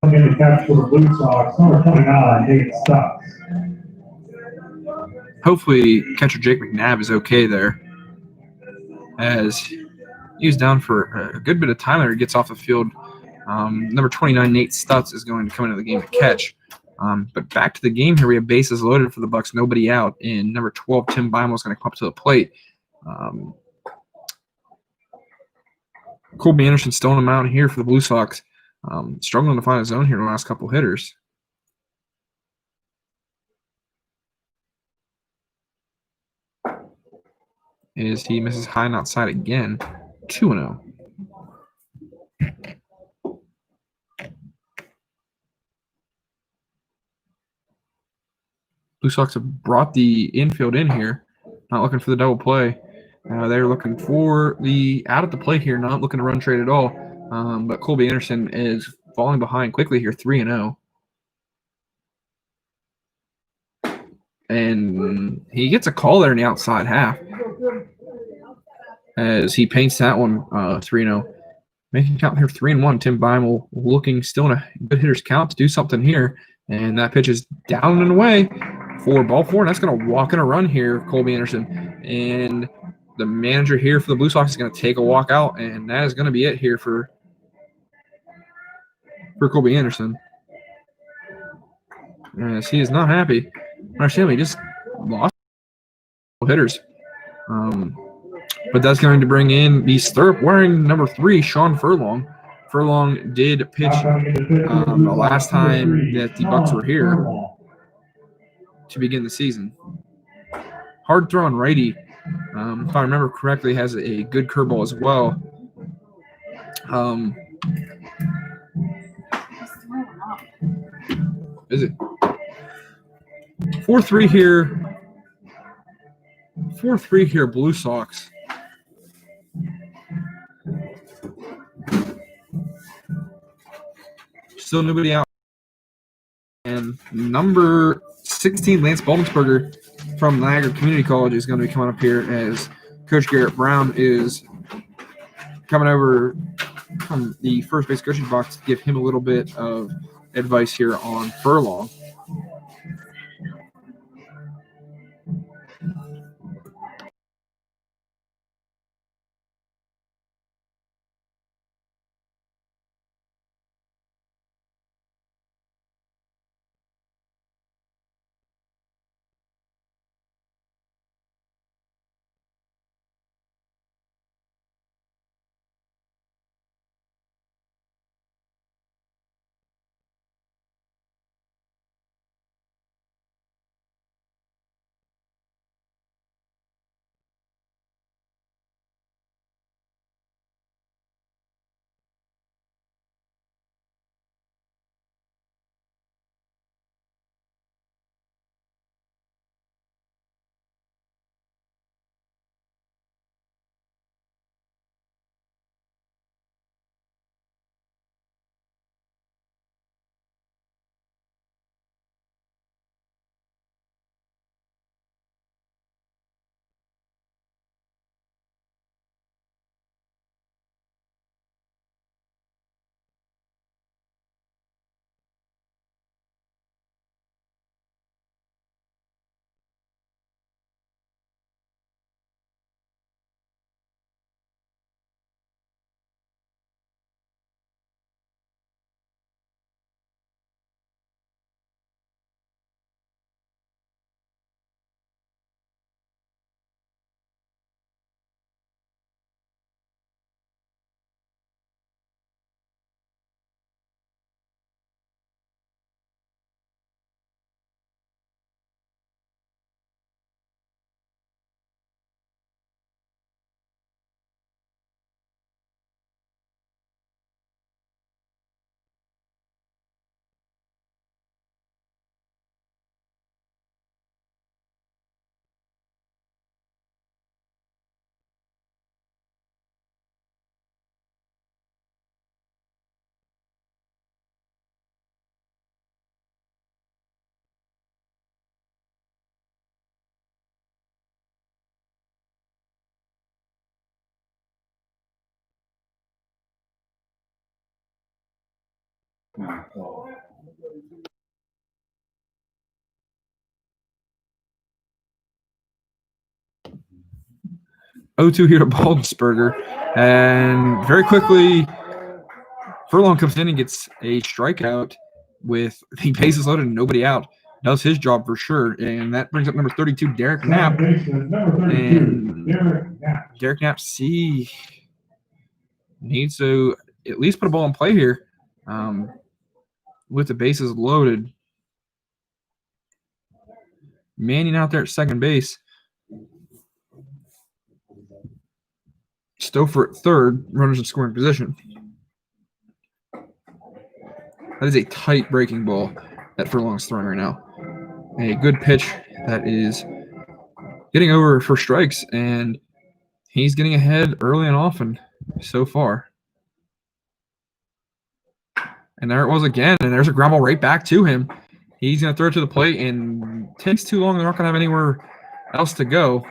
Coming in to catch for the Bluesox, number 29, Nate Stocks. Hopefully, catcher Jake McNabb is okay there, as he was down for a good bit of time there. He gets off the field. Number 29, Nate Stutz, is going to come into the game to catch. But back to the game here. We have bases loaded for the Bucks, nobody out. And number 12, Tim Beimel, is going to come up to the plate. Colby Anderson still on the mound here for the Blue Sox. Struggling to find his own here in the last couple hitters. As he misses high and outside again. 2-0. Blue Sox have brought the infield in here. Not looking for the double play. They're looking for the out at the plate here, not looking to run trade at all. But Colby Anderson is falling behind quickly here, 3-0. And he gets a call there in the outside half as he paints that one 3-0. Making count here 3-1. Tim Beimel looking still in a good hitter's count to do something here. And that pitch is down and away for ball four. And that's going to walk in a run here, Colby Anderson. And the manager here for the Blue Sox is going to take a walk out. And that is going to be it here for Colby Anderson. As he is not happy. He just lost hitters. But that's going to bring in the stirrup wearing number 3, Sean Furlong. Furlong did pitch the last time that the Bucks were here to begin the season. Hard throwing righty. If I remember correctly, has a good curveball as well. Is it 4-3 here? 4-3 here, Blue Sox. Still nobody out. And number 16, Lance Baldensberger from Niagara Community College, is going to be coming up here as Coach Garrett Brown is coming over from the first base coaching box to give him a little bit of advice here on Furlong. 0-2 here to Baldensberger. And very quickly, Furlong comes in and gets a strikeout with the bases loaded and nobody out. Does his job for sure. And that brings up number 32, Derek Knapp. And Derek Knapp needs to at least put a ball in play here with the bases loaded. Manning out there at second base. Stouffer at third, runners in scoring position. That is a tight breaking ball that Furlong's throwing right now. A good pitch that is getting over for strikes, and he's getting ahead early and often so far. And there it was again, and there's a ground ball right back to him. He's going to throw it to the plate, and takes too long. They're not going to have anywhere else to go.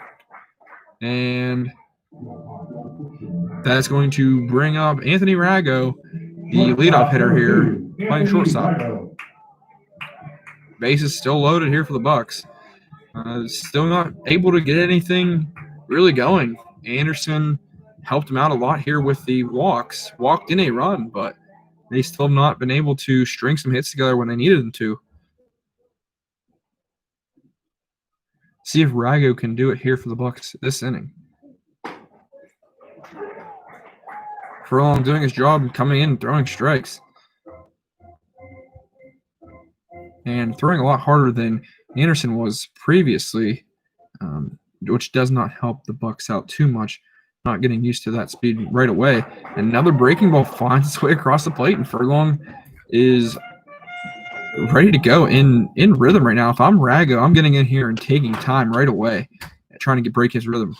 And that's going to bring up Anthony Rago, the leadoff hitter here, playing shortstop. Base is still loaded here for the Bucks. Still not able to get anything really going. Anderson helped him out a lot here with the walks. Walked in a run, but they still have not been able to string some hits together when they needed them to. See if Rago can do it here for the Bucks this inning. Furlong doing his job and coming in and throwing strikes. And throwing a lot harder than Anderson was previously, which does not help the Bucks out too much. Not getting used to that speed right away. Another breaking ball finds its way across the plate, and Furlong is ready to go in rhythm right now. If I'm Rago, I'm getting in here and taking time right away, trying to break his rhythm.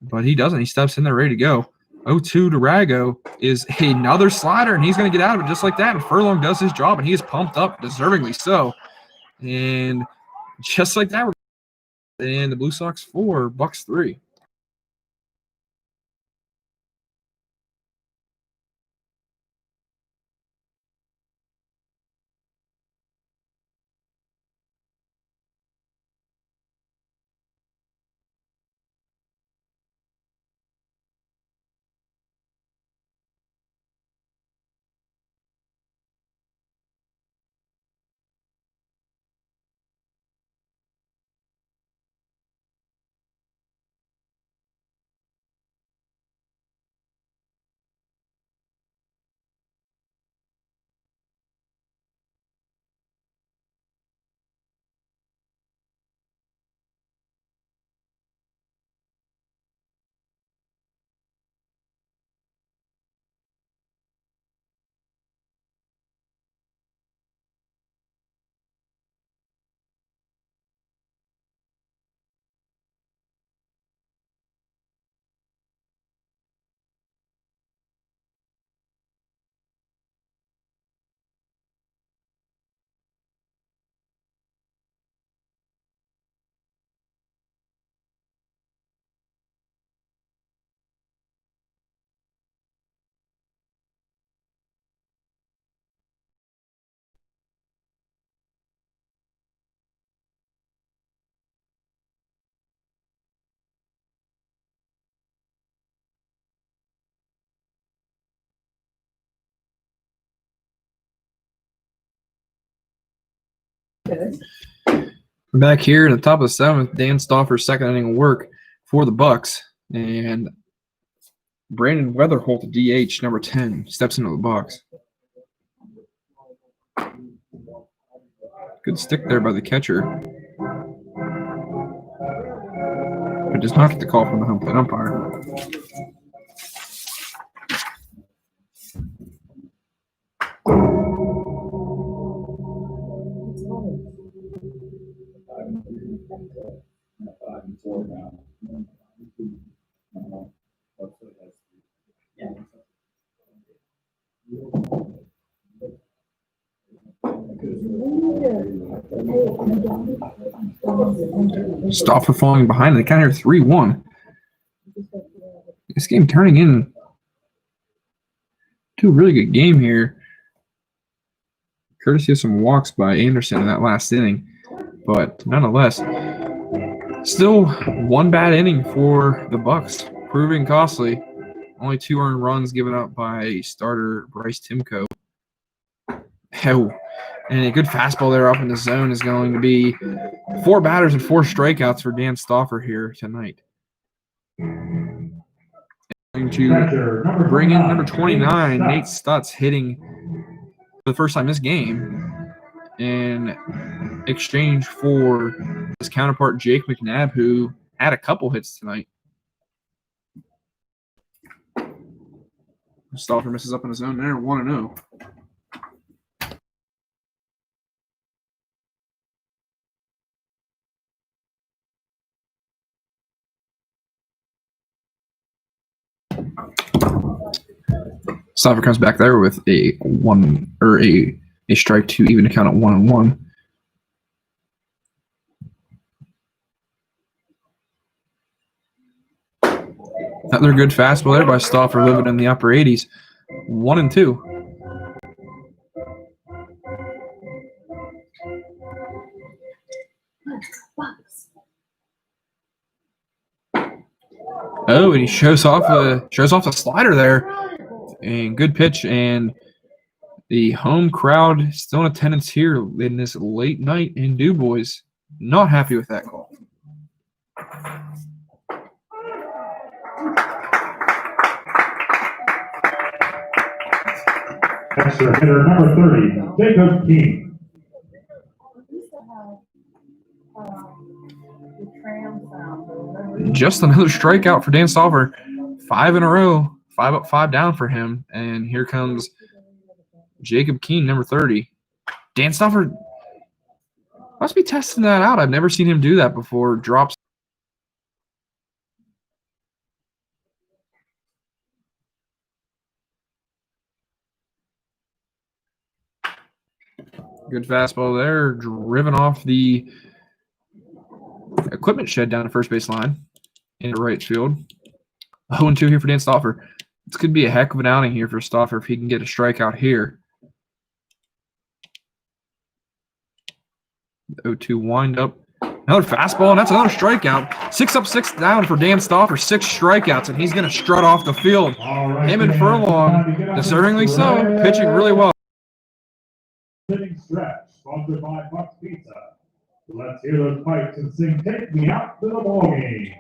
But he doesn't. He steps in there ready to go. 0-2 to Rago is another slider, and he's going to get out of it just like that. And Furlong does his job, and he is pumped up, deservingly so. And just like that, and the Bluesox 4, Bucks 3. Back here in the top of the seventh, Dan Stauffer's second inning of work for the Bucks, and Brandon Weatherholt, DH, number 10, steps into the box. Good stick there by the catcher, but does not get the call from the home plate umpire. Stauffer falling behind. They kind of 3-1. This game turning in to a really good game here. courtesy of some walks by Anderson in that last inning. But nonetheless, still one bad inning for the Bucks, proving costly. Only 2 earned runs given up by starter Bryce Timko. Oh, and a good fastball there up in the zone is going to be 4 batters and 4 strikeouts for Dan Stauffer here tonight. Going to bring in number 29, Nate Stutz, hitting for the first time this game in exchange for his counterpart Jake McNabb, who had a couple hits tonight. Stauffer misses up in his zone there, 1-0. Stauffer comes back there with a strike to even to count at 1-1. Another good fastball there by Stauffer, living in the upper 80s. 1-2. Oh, and he shows off a slider there. And good pitch, and the home crowd still in attendance here in this late night in DuBois. Not happy with that call. Extra hitter number 30, Jacob King. Just another strikeout for Dan Stauffer. 5 in a row, 5 up, 5 down for him. And here comes Jacob Keene, number 30. Dan Stauffer must be testing that out. I've never seen him do that before. Drops. Good fastball there, driven off the equipment shed down to first base line into right field. 0-2 here for Dan Stauffer. This could be a heck of an outing here for Stauffer if he can get a strikeout here. 0-2 wind up. Another fastball, and that's another strikeout. 6 up, 6 down for Dan Stauffer. 6 strikeouts, and he's going to strut off the field. Him and Furlong, deservingly so, pitching really well. Stretch, sponsored by Buck's Pizza. Let's hear those pipes and sing "Take Me Out to the Ballgame."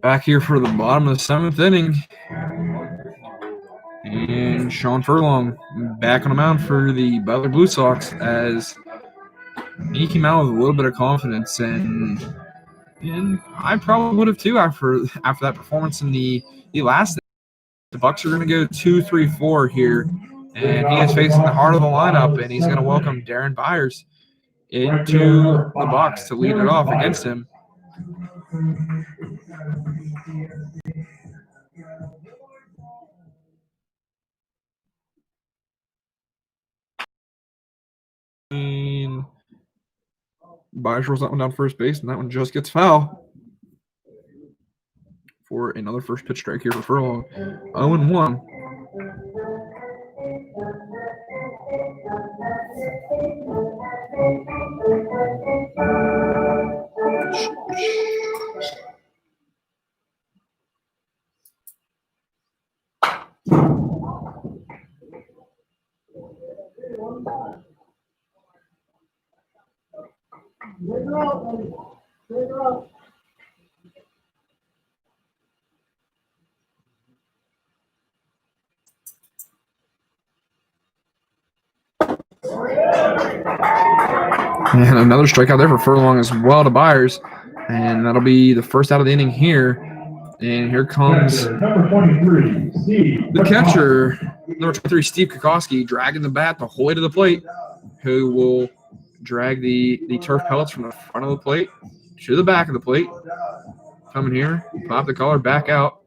Back here for the bottom of the 7th inning. And Sean Furlong back on the mound for the Butler Bluesox as he came out with a little bit of confidence, and I probably would have too after that performance in the last. The Bucks are going to go 2-3-4 here, and he is facing the heart of the lineup, and he's going to welcome Darren Byers into the box to lead it off against him. And Byers rolls that one down first base, and that one just gets foul for another first pitch strike here for Furlong. 0-1. And another strikeout there for Furlong as well to Byers. And that'll be the first out of the inning here. And here comes Catcher, number 23, Steve. the catcher, number 23, Steve Kokoski, dragging the bat the whole way to the plate, who will drag the turf pellets from the front of the plate to the back of the plate. Coming here, pop the collar, back out.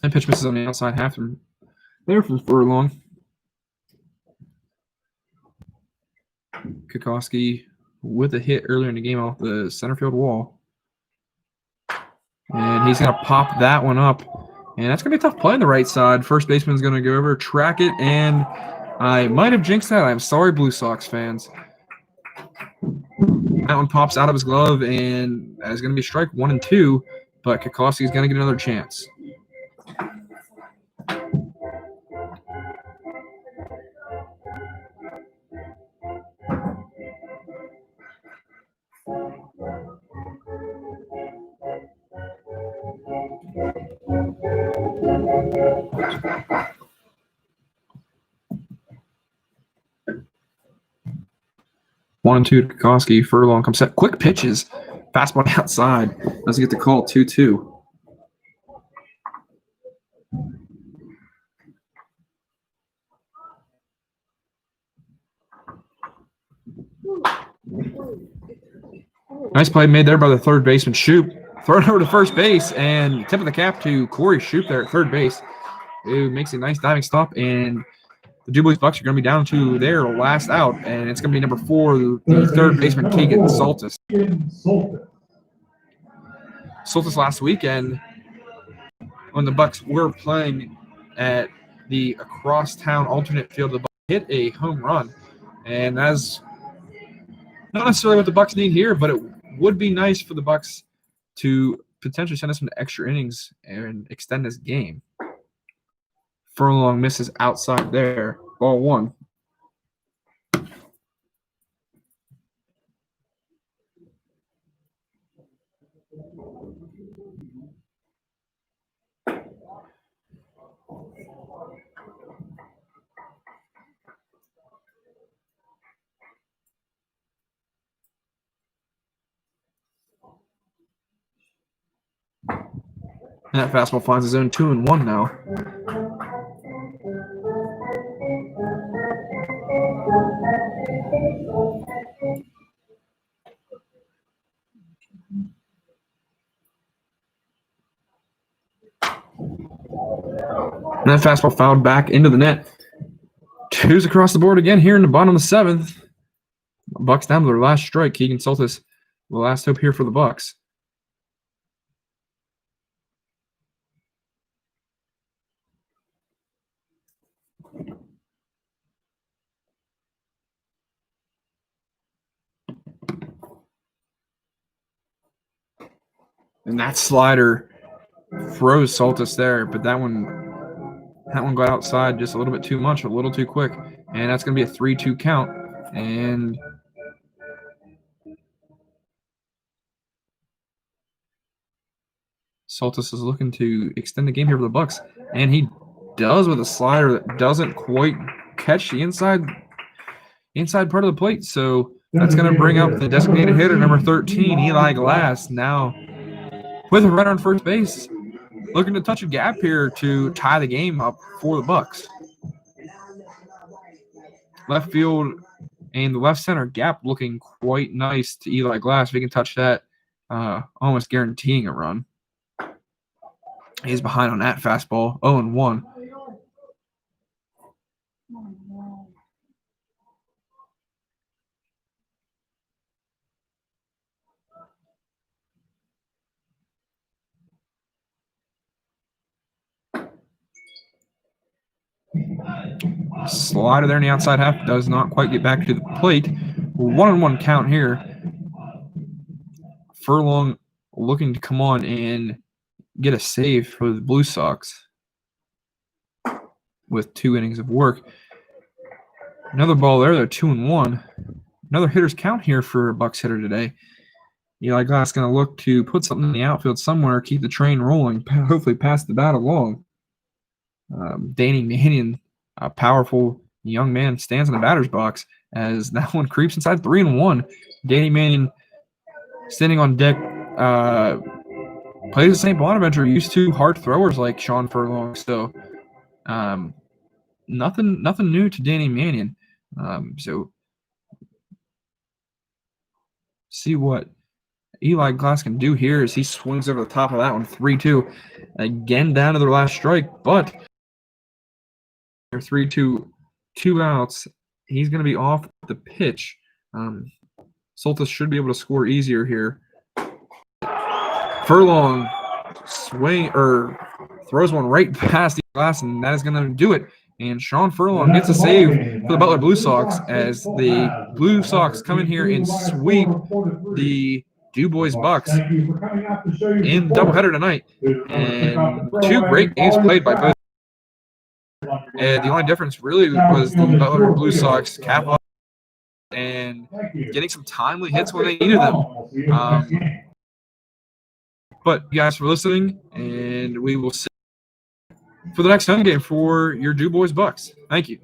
And pitch misses on the outside half from there from Furlong. Kokoski with a hit earlier in the game off the center field wall. And he's going to pop that one up. And that's going to be a tough play on the right side. First baseman's going to go over, track it, and I might have jinxed that. I'm sorry, Blue Sox fans. That one pops out of his glove, and that is going to be strike 1 and 2, but Kokoski is going to get another chance. One and two to Kokoski. Furlong comes set. Quick pitches. Fastball outside. Doesn't get the call. 2-2. Nice play made there by the third baseman, Shoop. Thrown over to first base, and tip of the cap to Corey Shoop there at third base, who makes a nice diving stop. And the DuBois Bucks are going to be down to their last out, and it's going to be number 4, the third baseman, Keegan Soltis. Soltis last weekend, when the Bucks were playing at the across-town alternate field, the Bucks hit a home run, and that's not necessarily what the Bucks need here, but it would be nice for the Bucks to potentially send us into extra innings and extend this game. Furlong misses outside there. Ball 1. And that fastball finds his own 2-1 now. And that fastball fouled back into the net. 2s across the board again here in the bottom of the 7th. Bucks down to their last strike. Keegan Soltis, the last hope here for the Bucks. And that slider froze Soltis there, but that one got outside just a little bit too much, a little too quick. And that's going to be a 3-2 count. And Soltis is looking to extend the game here for the Bucks. And he does with a slider that doesn't quite catch the inside part of the plate. So that's going to bring up the designated hitter, number 13, Eli Glass, now with a runner on first base, looking to touch a gap here to tie the game up for the Bucks. Left field and the left center gap looking quite nice to Eli Glass. If he can touch that, almost guaranteeing a run. He's behind on that fastball, 0-1. Slider there in the outside half does not quite get back to the plate. 1-1 count here. Furlong looking to come on and get a save for the Blue Sox with 2 innings of work. Another ball there. They're 2-1. Another hitter's count here for a Bucks hitter today. Eli Glass going to look to put something in the outfield somewhere, keep the train rolling, hopefully pass the bat along. Danny Mannion, a powerful young man, stands in the batter's box as that one creeps inside. 3-1. Danny Mannion standing on deck, plays at St. Bonaventure, used to hard throwers like Sean Furlong. So nothing new to Danny Mannion. So see what Eli Glass can do here as he swings over the top of that one. 3-2. Again down to their last strike, but 3-2, 2 outs. He's going to be off the pitch. Soltis should be able to score easier here. Furlong throws one right past the Glass, and that is going to do it. And Sean Furlong gets a save for the Butler Blue Sox as the Blue Sox come in here and sweep the DuBois Bucks in doubleheader tonight. And 2 great games played by both. And the only difference really was the Butler Blue Sox cap up and getting some timely hits when they needed them. But you guys for listening, and we will see you for the next home game for your DuBois Bucks. Thank you.